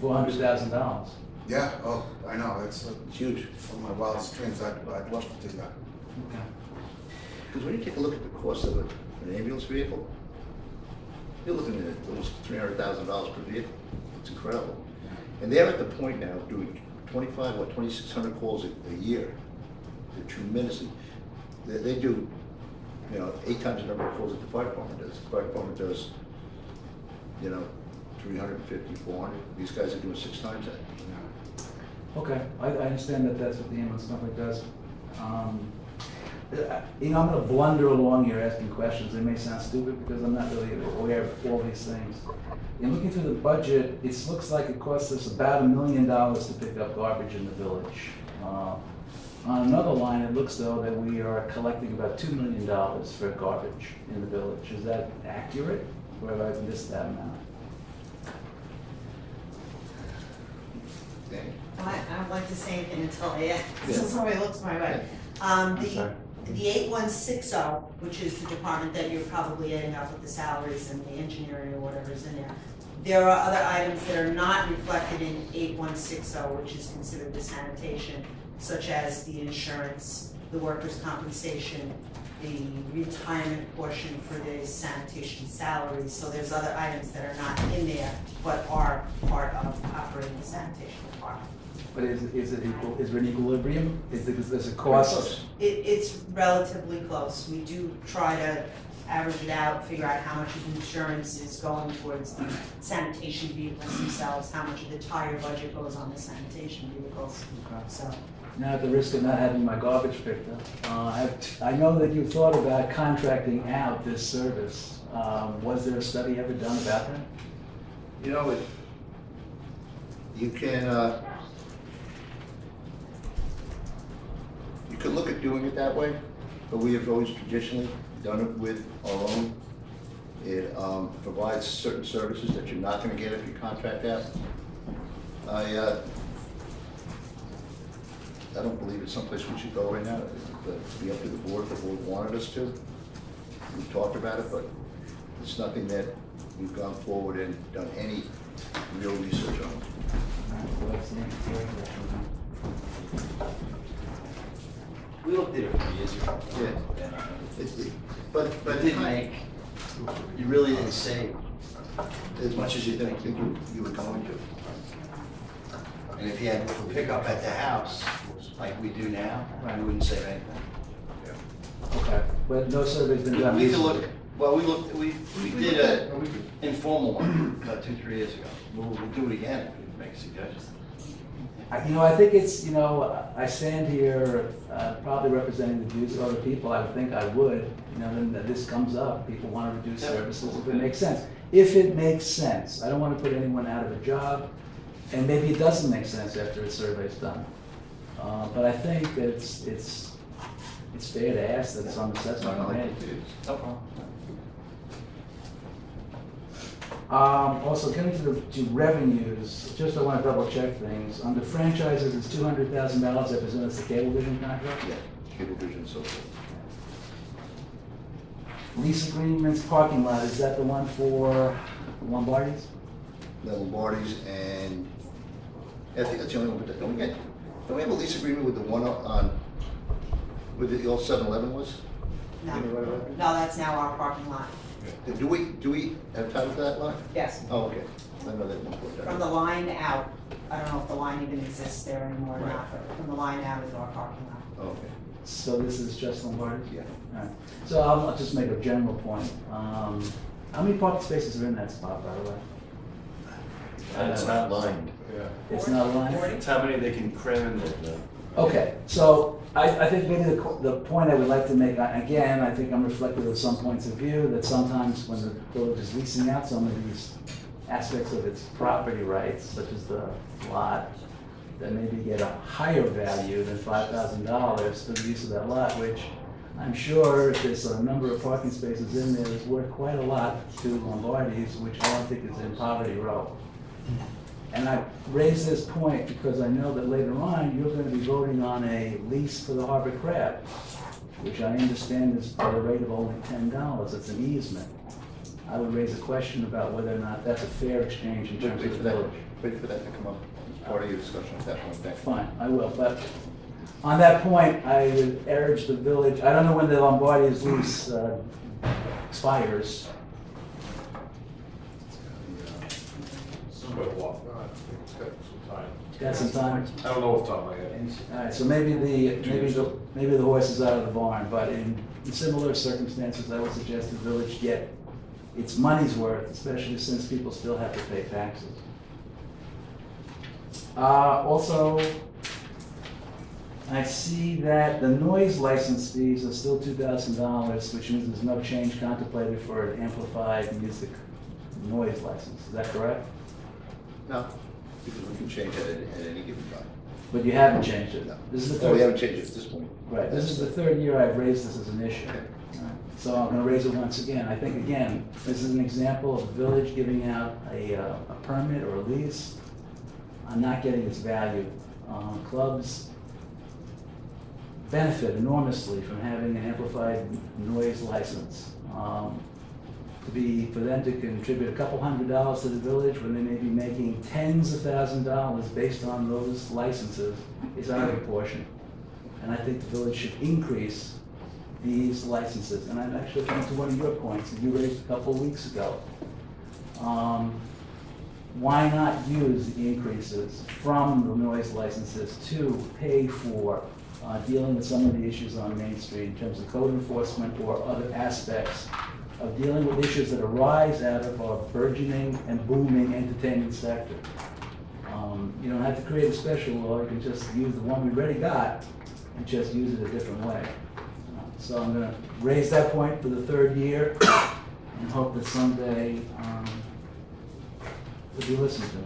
$400,000. Yeah, oh, I know, it's huge. one of my wildest dreams. I'd love to do that. Okay. Because when you take a look at the cost of an ambulance vehicle, you're looking at almost $300,000 per vehicle. It's incredible. And they're at the point now of doing 2,600 calls a year. They're tremendously, they do, 8 times the number of calls that the fire department does. The fire department does, 350, 400. These guys are doing 6 times that. Okay, I understand that that's what the ambulance company does. I'm gonna blunder along here asking questions. They may sound stupid because I'm not really aware of all these things. In looking through the budget, it looks like it costs us about $1 million to pick up garbage in the village. On another line, it looks though that we are collecting about $2 million for garbage in the village. Is that accurate, or have I missed that amount? Okay. I don't like to say anything until Yeah. somebody looks my way. sorry. The 8160, which is the department that you're probably adding up with the salaries and the engineering or whatever's in there. There are other items that are not reflected in 8160, which is considered the sanitation, such as the insurance, the workers' compensation, the retirement portion for the sanitation salaries. So there's other items that are not in there, but are part of operating the sanitation department. But is there an equilibrium? Is there a cost? It's relatively close. We do try to average it out, figure out how much of insurance is going towards the sanitation vehicles themselves, how much of the tire budget goes on the sanitation vehicles. Okay. So, Now, at the risk of not having my garbage picked up, I know that you thought about contracting out this service. Was there a study ever done about that? You can, you could look at doing it that way, but we have always traditionally done it with our own. It provides certain services that you're not going to get if you contract out. I don't believe it's someplace we should go right now. It'd be up to the board if the board wanted us to. We've talked about it, but it's nothing that we've gone forward and done any real research on. We looked at it a few years ago. Yeah. But It didn't make, you really didn't save. as much as you think you were going to. And if you had pickup at the house, like we do now, we wouldn't save anything. Okay, but no survey's been done. We could look, well, we did an informal one about 2-3 years ago. We'll do it again if we make suggestions. I think it's, I stand here probably representing the views of other people. I would think I would, then this comes up. People want to reduce services if it makes sense. If it makes sense. I don't want to put anyone out of a job, and maybe it doesn't make sense after a survey's done. But I think that it's fair to ask that some assessment be made. No problem. Also, getting to revenues, just I want to double check things. Under franchises, it's $200,000, I presume it's the Cablevision contract? Yeah, Cablevision, so forth. Lease agreements, parking lot, is that the one for Lombardi's? The Lombardi's, and I think that's the only one, but don't we have a lease agreement with the one on, where the old 7-Eleven was? No, You know, right no, around there? that's now our parking lot. Do we have title to that lot? Yes, Oh, okay. I know that one. from the line out, I don't know if the line even exists there anymore or not, but from the line out is our parking lot. Oh, okay. So this is just Lombardi's? Yeah. All right. So I'll just make a general point. How many parking spaces are in that spot, by the way? And it's not lined. Yeah. It's not lined? It's how many they can cram in there. Okay, so I think maybe the point I would like to make, again, I think I'm reflective of some points of view, that sometimes when the village is leasing out some of these aspects of its property rights, such as the lot, that maybe get a higher value than $5,000 for the use of that lot, which I'm sure if there's a number of parking spaces in there, is worth quite a lot to Lombardi's, which I don't think is in Poverty Row. And I raise this point because I know that later on, you're going to be voting on a lease for the Harbor Crab, which I understand is at a rate of only $10. It's an easement. I would raise a question about whether or not that's a fair exchange in terms Wait of for the that, village. wait for that to come up. It's part of your discussion at that point. Thank you. Fine, I will, but on that point, I would urge the village, I don't know when the Lombardi's lease expires. But what? I think it's got some time. Got some time? I don't know off the top of my head. All right, so maybe the horse is out of the barn, but in similar circumstances, I would suggest the village get its money's worth, especially since people still have to pay taxes. Also, I see that the noise license fees are still $2,000, which means there's no change contemplated for an amplified music noise license. Is that correct? No, because we can change it at any given time. But you haven't changed it? No. This is the No, we third, haven't changed it at this point. right, this is the third year I've raised this as an issue. Okay. Alright, so I'm gonna raise it once again. I think, again, this is an example of the village giving out a permit or a lease on not getting its value. Clubs benefit enormously from having an amplified noise license. For them to contribute a couple $100s to the village when they may be making tens of thousands of dollars based on those licenses is out of proportion. And I think the village should increase these licenses. And I'm actually coming to one of your points that you raised a couple of weeks ago. Why not use the increases from the noise licenses to pay for dealing with some of the issues on Main Street in terms of code enforcement or other aspects of dealing with issues that arise out of our burgeoning and booming entertainment sector. You don't have to create a special law, you can just use the one we already got and just use it a different way. So I'm gonna raise that point for the third year and hope that someday it'll be listened to.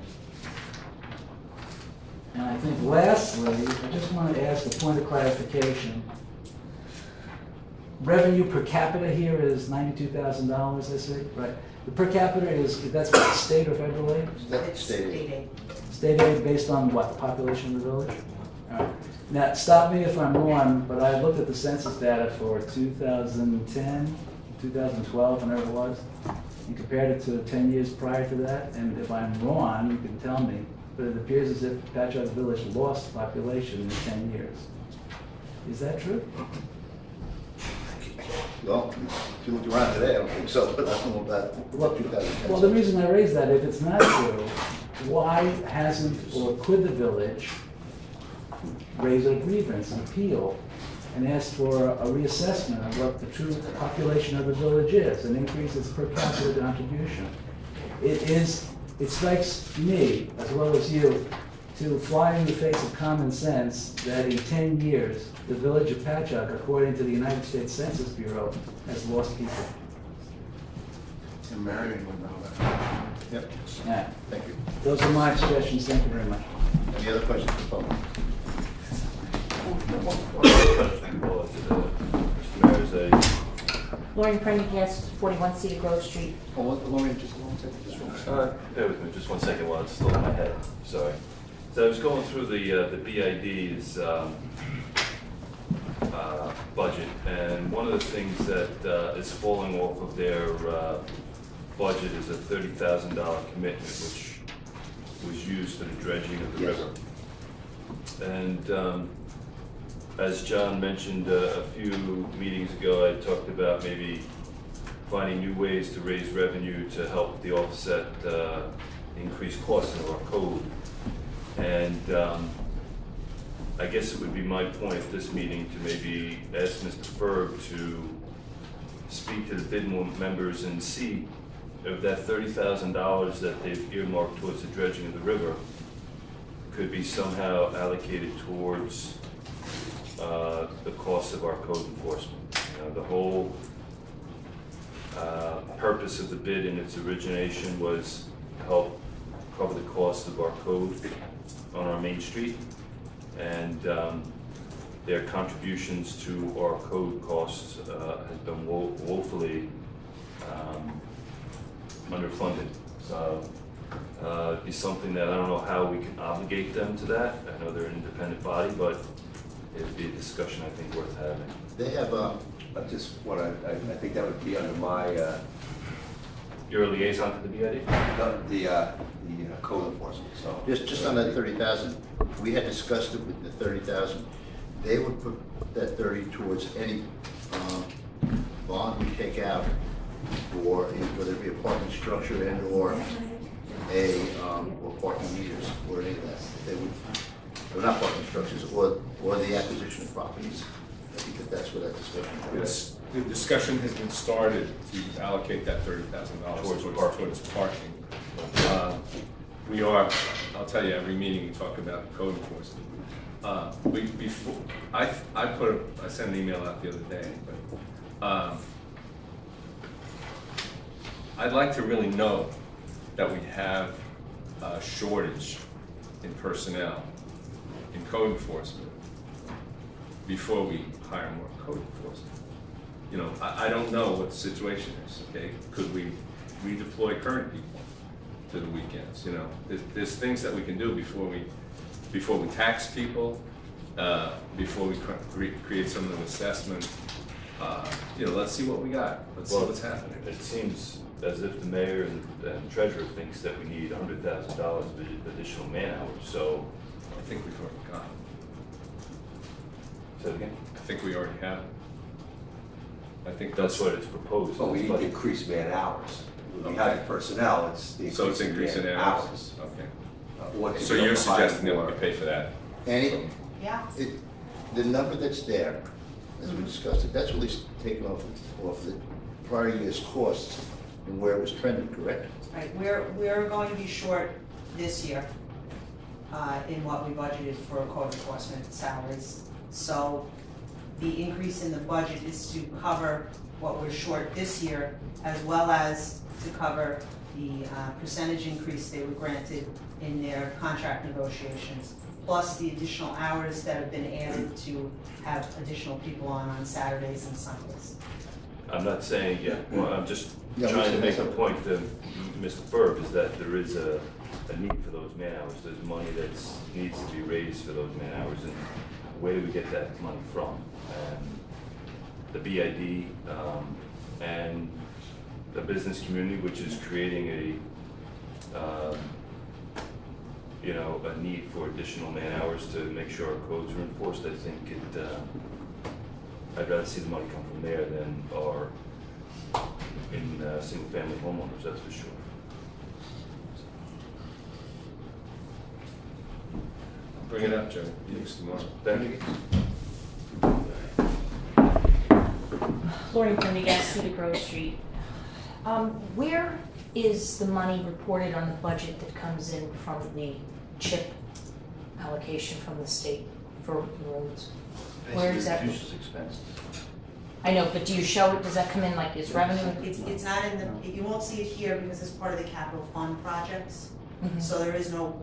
And I think lastly, I just want to ask a point of clarification. Revenue per capita here is $92,000, I see, right? The per capita that's what, state or federal aid? That's It's stated. state aid. State aid based on what, the population of the village? All right. Now, stop me if I'm wrong, but I looked at the census data for 2010, 2012, whenever it was, and compared it to 10 years prior to that, and if I'm wrong, you can tell me, but it appears as if Patchogue Village lost population in 10 years. Is that true? Well, if you look around today, I don't think so, but I don't know about 2010. Well, the reason I raise that, if it's not true, why hasn't, or could the village raise a grievance, an appeal, and ask for a reassessment of what the true population of the village is, and increase its per capita contribution? It strikes me, as well as you, to fly in the face of common sense that in 10 years, the village of Patchogue, according to the United States Census Bureau, has lost people. And Marion would know that. Yep, Yeah. thank you. Those are my suggestions. Thank you very much. Any other questions for the public? Well, Mr. Mayor, Lauren Prendergast, 41 Cedar Grove Street. Lauren, just one second. Bear with me just one second while it's still in my head, sorry. So I was going through the BID's budget, and one of the things that is falling off of their budget is a $30,000 commitment, which was used for the dredging of the river. And as John mentioned a few meetings ago, I talked about maybe finding new ways to raise revenue to help the offset increased costs of our code. And I guess it would be my point at this meeting to maybe ask Mr. Ferb to speak to the bid members and see if that $30,000 that they've earmarked towards the dredging of the river could be somehow allocated towards the cost of our code enforcement. The whole purpose of the bid in its origination was to help cover the cost of our code on our main street, and their contributions to our code costs has been woefully underfunded. So it'd be something that I don't know how we can obligate them to that. I know they're an independent body, but it'd be a discussion I think worth having. They have, I just want to, I think that would be under my, You're a liaison to the BID? the code enforcement, so. just on that 30,000, we had discussed it with the 30,000. They would put that 30 towards any bond we take out for whether it be a parking structure and or or parking meters or any of that. They would, or not parking structures, or the acquisition of properties. I think that's where that discussion is. Yes, the discussion has been started to allocate that $30,000 towards parking. We are, I'll tell you, every meeting we talk about code enforcement. I sent an email out the other day, but I'd like to really know that we have a shortage in personnel in code enforcement before we hire more code enforcement. You know, I don't know what the situation is, okay? Could we redeploy current people to the weekends? You know, there's things that we can do before we tax people, before we create some of the assessment. You know, let's see what we got. Let's see what's happening. It seems as if the mayor and treasurer thinks that we need $100,000 of additional man hours, so. I think we've already got it. Say it again? I think we already have it. I think That's what it's proposed. But we need to increase man hours. We have the personnel, it's the So it's increasing man hours. Okay. What So could you're be suggesting that we for- could pay for that? Annie, Yeah, the number that's there, as we discussed it, that's really taken off the prior year's costs and where it was trending, correct? right, we're going to be short this year in what we budgeted for code enforcement salaries. So the increase in the budget is to cover what we're short this year, as well as to cover the percentage increase they were granted in their contract negotiations, plus the additional hours that have been added to have additional people on Saturdays and Sundays. I'm not saying, well, I'm just Yeah, trying to make a that's- point to Mr. Ferb, is that there is a need for those man hours. There's money that needs to be raised for those man hours, and where do we get that money from? And the BID and the business community, which is creating a need for additional man hours to make sure our codes are enforced. I think I'd rather see the money come from there than in single-family homeowners, that's for sure. Bring it up, Joe. Meetings tomorrow. Thank you. Lauren Prendergast, Cedar Grove Street. Where is the money reported on the budget that comes in from the CHIP allocation from the state for roads? Where is that? Reduces expenses. I know, but do you show it, does that come in like as revenue? It's not in the, you won't see it here because it's part of the capital fund projects. Mhm. So there is no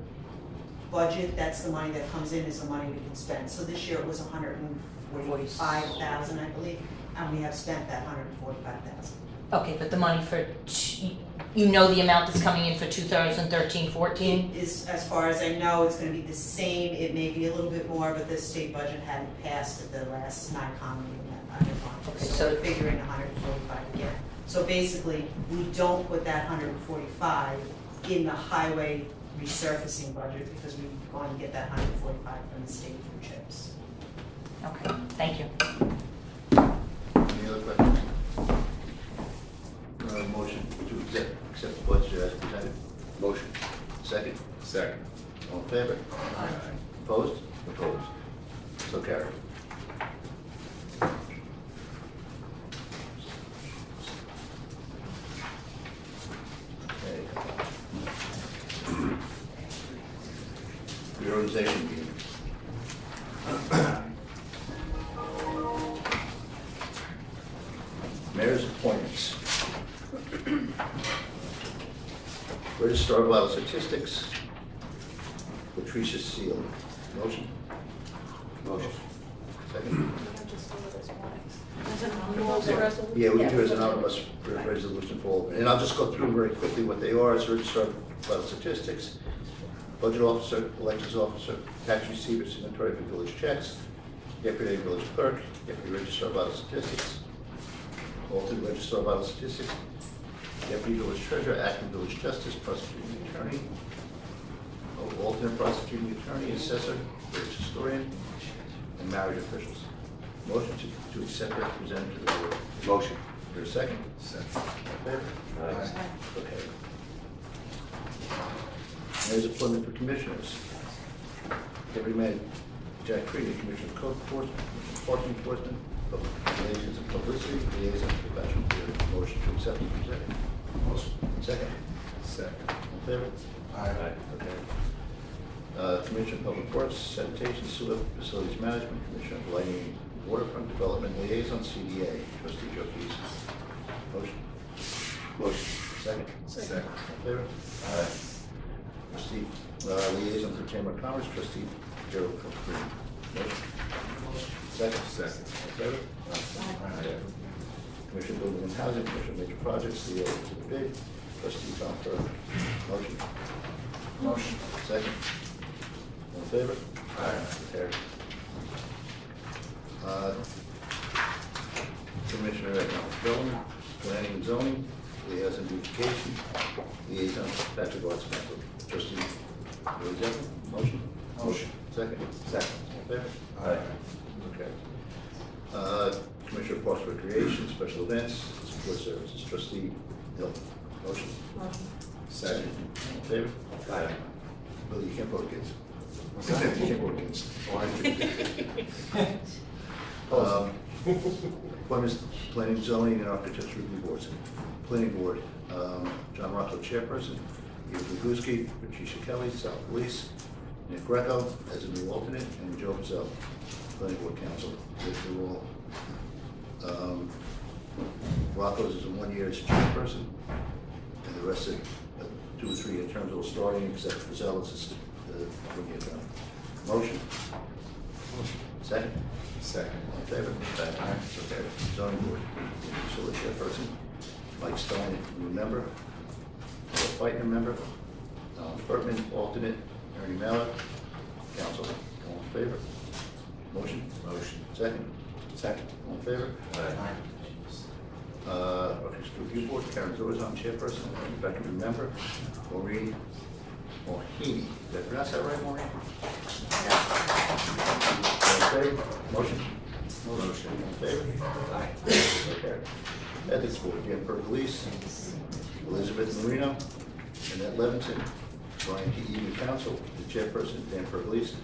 budget, that's the money that comes in, is the money we can spend. So this year it was 145,000, I believe. and we have spent that $145,000. Okay, but the money for, you know the amount that's coming in for 2013-14? Is, as far as I know, it's gonna be the same, it may be a little bit more, but the state budget hadn't passed at the last NICOM meeting that I was on. Okay, So so- we're figuring 145 again. So basically, we don't put that 145 in the highway resurfacing budget because we're going to get that 145 from the state through CHIPS. Okay, thank you. Any other questions? Motion to accept the budget as presented. Motion. Second. Second. All in favor? Aye. Opposed? Opposed. So carried. Okay. Reorganization meeting. Mayor's appointments. Registrar of Vital Statistics, Patricia Seal. Motion? Motion. Second? Resolution. Yeah, we can do it as an omnibus resolution for all. And I'll just go through very quickly what they are. As Registrar of Vital Statistics, Budget Officer, Elections Officer, Tax Receiver, Signatory for Village Checks, Deputy Village Clerk, Deputy Registrar of Vital Statistics, Alternate Registrar of Vital Statistics, Deputy Village Treasurer, Acting Village Justice, Prosecuting Attorney, Alternate Prosecuting Attorney, Assessor, Village Historian, and Marriage Officials. Motion to accept as presented to the board. Motion. Is there a second? Second. All in favor? Aye. Okay. Mayor's appointment for commissioners. Deputy Mayor Jack Creedy, Commissioner of Code Enforcement, Park Enforcement, Public Relations and Publicity, Liaison to the Bachelor Board. Motion to accept and present. Motion. Second. Second. All in favor? Aye. Okay. Commissioner of Public Works, Sanitation, Sewer, Facilities Management, Commissioner of Lighting, Waterfront Development, Liaison, CDA, Trustee Joe Keys. Motion. Motion. Second. Second. All in favor? Aye. Trustee, Liaison for Chamber of Commerce, Trustee Gerald Green. Motion. Second. Second. All in favor? Aye. Commissioner of Building and Housing, Commissioner of Major Projects, CEO to the bid, Trustee Tom Furley. Motion. Motion. Second. All in favor? Aye. Carried. Commissioner of Economic Development, Planning and Zoning, Liaison Beautification, Liaison Patchogue Arts Council. Trustee, motion? Motion. Second? Second. All in favor? Aye. Okay. Commissioner of Parks and Recreation, Special Events, Support Services, Trustee Hill. Motion? Second. All in favor? Aye. Well, you can't vote against. You can't vote against. Appointments, Planning and Zoning and Architecture Review Boards. Planning Board, John Rocco, Chairperson, Eva Luguski, Patricia Kelly, South Police, Nick Greco as a new alternate, and Joe Mazzel, Planning Board Council. With all. Rocco's is a 1 year as chairperson, and the rest of 2 or 3 year terms will starting, except for Zealous is 1 year term. Motion? Second? Second. All in favor? Aye. Okay. Zoning Board, Priscilla chairperson, Mike Stein, new member, Paul Whitener, member, Bertman, alternate, Ernie Mallett, council. All in favor? Motion? Motion. Second? Second. All in favor? Aye. Orchestra Review Board, Karen Zorzan, chairperson, Rebecca, new member, Maureen Mohini. Did I pronounce that right, Maureen? All in favor? Motion? Motion. All in favor? Aye. Okay. Ethics Board, Dan Pergolese, Elizabeth Marino, Annette Levinson, Brian T. Eden, council, the chairperson, Dan Pergolese.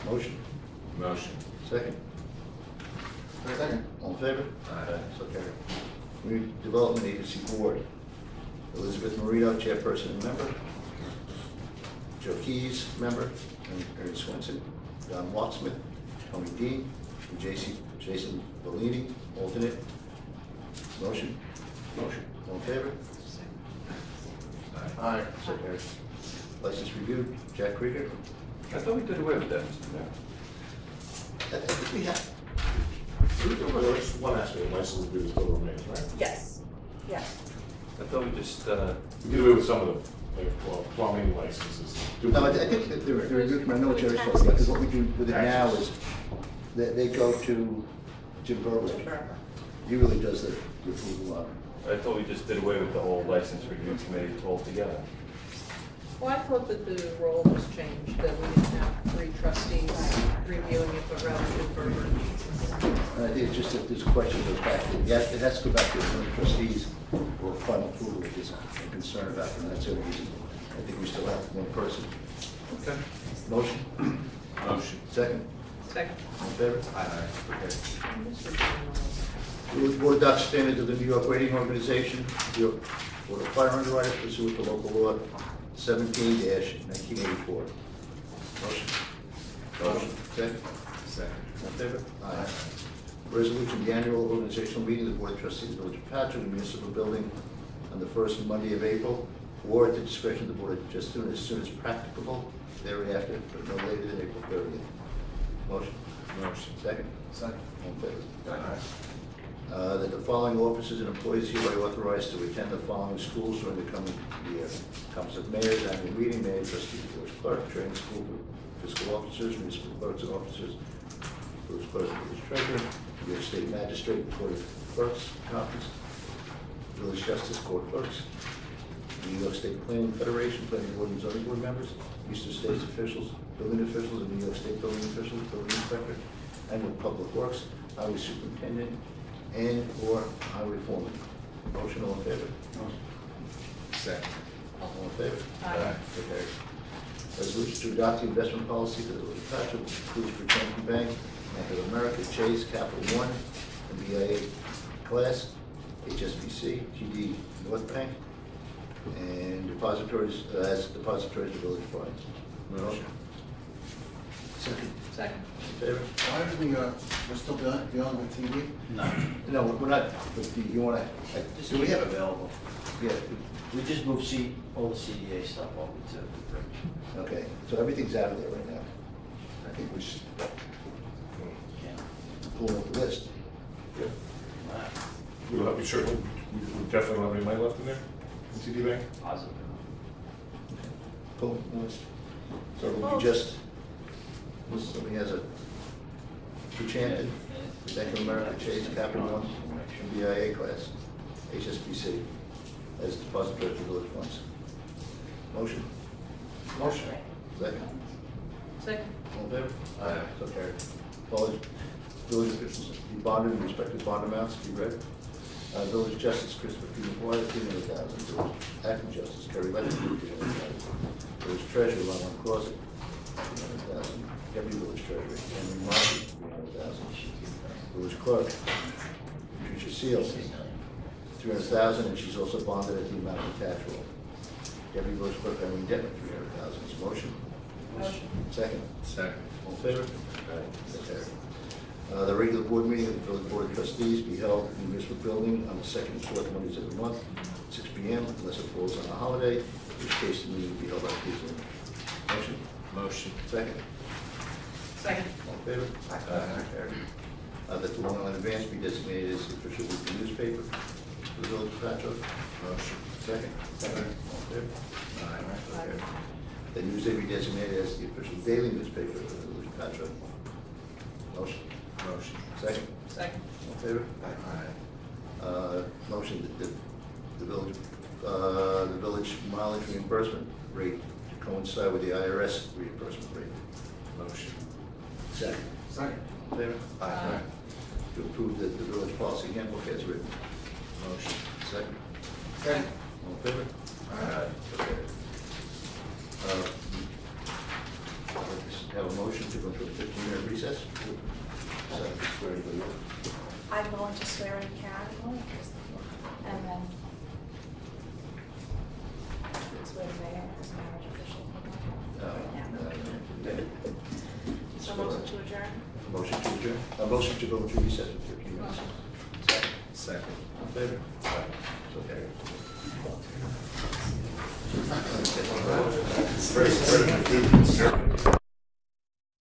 Motion? Motion. Second? Second. All in favor? Aye. So carried. Community Development Agency Board, Elizabeth Marino, chairperson and member, Joe Keys, member, and Ernie Swenson, Don Wattsmith, Tony Dean, and Jason Bellini, alternate. Motion? Motion. All in favor? Aye. So carried. License review, Jack Krieger. I thought we did away with that, Mr. Mayor. I think we have. One aspect of license agreement still remains, right? Yes, yes. I thought we just, We did away with some of them, like, well, plumbing licenses. No, I think that they're, I know what Jerry's talking about, because what we do with it now is, they go to Jim Berwick. He really does the approval on it. I thought we just did away with the whole license review committee altogether. Well, I thought that the role was changed, that we didn't have 3 trustees reviewing it, but rather Jim Berwick. And I think it's just that this question goes back to, yes, it has to go back to the trustees for final approval if there's a concern about them, and that's the only reason. I think we still have one person. Okay. Motion? Motion. Second? Second. All in favor? Aye. Board adopts standards of the New York Rating Organization, New York Board of Fire Underwriters pursuant to local law 17-1984. Motion? Motion. Second? Second. All in favor? Aye. Resolution, the annual organizational meeting of the Board of Trustees of the Village of Patchogue, the municipal building on the first Monday of April, or at the discretion of the Board, just as soon as practicable thereafter, but no later than April 30th. Motion? Motion. Second? Second. All in favor? Aye. That the following officers and employees hereby authorized to attend the following schools during the coming year. Comes of Mayor's Annual Meeting, Mayor, Trustee, Village Clerk, Training School for Fiscal Officers, Municipal Clerks and Officers, Village Clerk and Village Treasurer, New York State Magistrate, Court of Clerks Conference, Village Justice, Court Clerks, New York State Planning Federation, Planning Board and Zoning Board members, Eastern States officials, building officials, and New York State building officials, building inspector, and with Public Works, Highway Superintendent, and/or highway foreman. Motion, all in favor? Second. All in favor? Aye. So carried. Resolution to adopt the investment policy for the Village of Patchogue, which includes Retention Bank, Bank of America, Chase, Capital One, and BIA Class, HSBC, TD North Bank, and depositories, as depositories of village funds. Motion. Second. Second. In favor? Why are we're still dealing with TV? No, No, we're not, but do you wanna, just do keep we it have, available. yeah, We just moved all the CDA stuff over to the bridge. okay, so everything's out of there right now. I think we should Yeah. pull up the list. We'll have, we definitely don't have any money left in there, in CD Bank? Positive. Pull up the list. So Oh. we just, somebody has a, Enchanted, Bank of America, Chase, Capital One, BIA Class, HSBC, as depository for village funds. Motion? Motion. Second? Second. All in favor? Aye. So carried. Village, village officials, be bonded in respective bond amounts, be read. Village Justice, Christopher P. McGuire, $300,000. Village Acting Justice, Kerry Leonard, $300,000. Village Treasurer, Ron Crosby, $300,000. Deputy Village Treasurer, Henry Martin, $300,000. Village Clerk, Patricia Seals, $300,000, and she's also bonded at the amount of the tax roll. Deputy Village Clerk, Irene Detman, $300,000. Is there a motion? Motion. Second? Second. All in favor? So carried. The regular board meeting of the Village Board of Trustees be held in the municipal building on the second and fourth Mondays of the month, 6 p.m., unless it falls on a holiday, in which case the meeting will be held on Tuesday. Motion? Motion. Second? Second. All in favor? So carried. That the Long Island Advance be designated as the official weekly newspaper for the Village of Patchogue. Motion. Second? Second. All in favor? Aye. So carried. That Newsday be designated as the official daily newspaper for the Village of Patchogue. Motion? Motion. Second? Second. All in favor? Aye. Motion that the village mileage reimbursement rate to coincide with the IRS reimbursement rate. Motion. Second. Second. All in favor? Aye. To approve the village policy handbook as written. Motion. Second. Second. All in favor? Aye. Okay. Have a motion to go into a 15-minute recess? I'm going to swear in Karen, and then swear the mayor as marriage official. So motion to adjourn? Motion to adjourn? A motion to go into recess for 15 minutes. Motion. Second. All in favor? So carried. Very, very.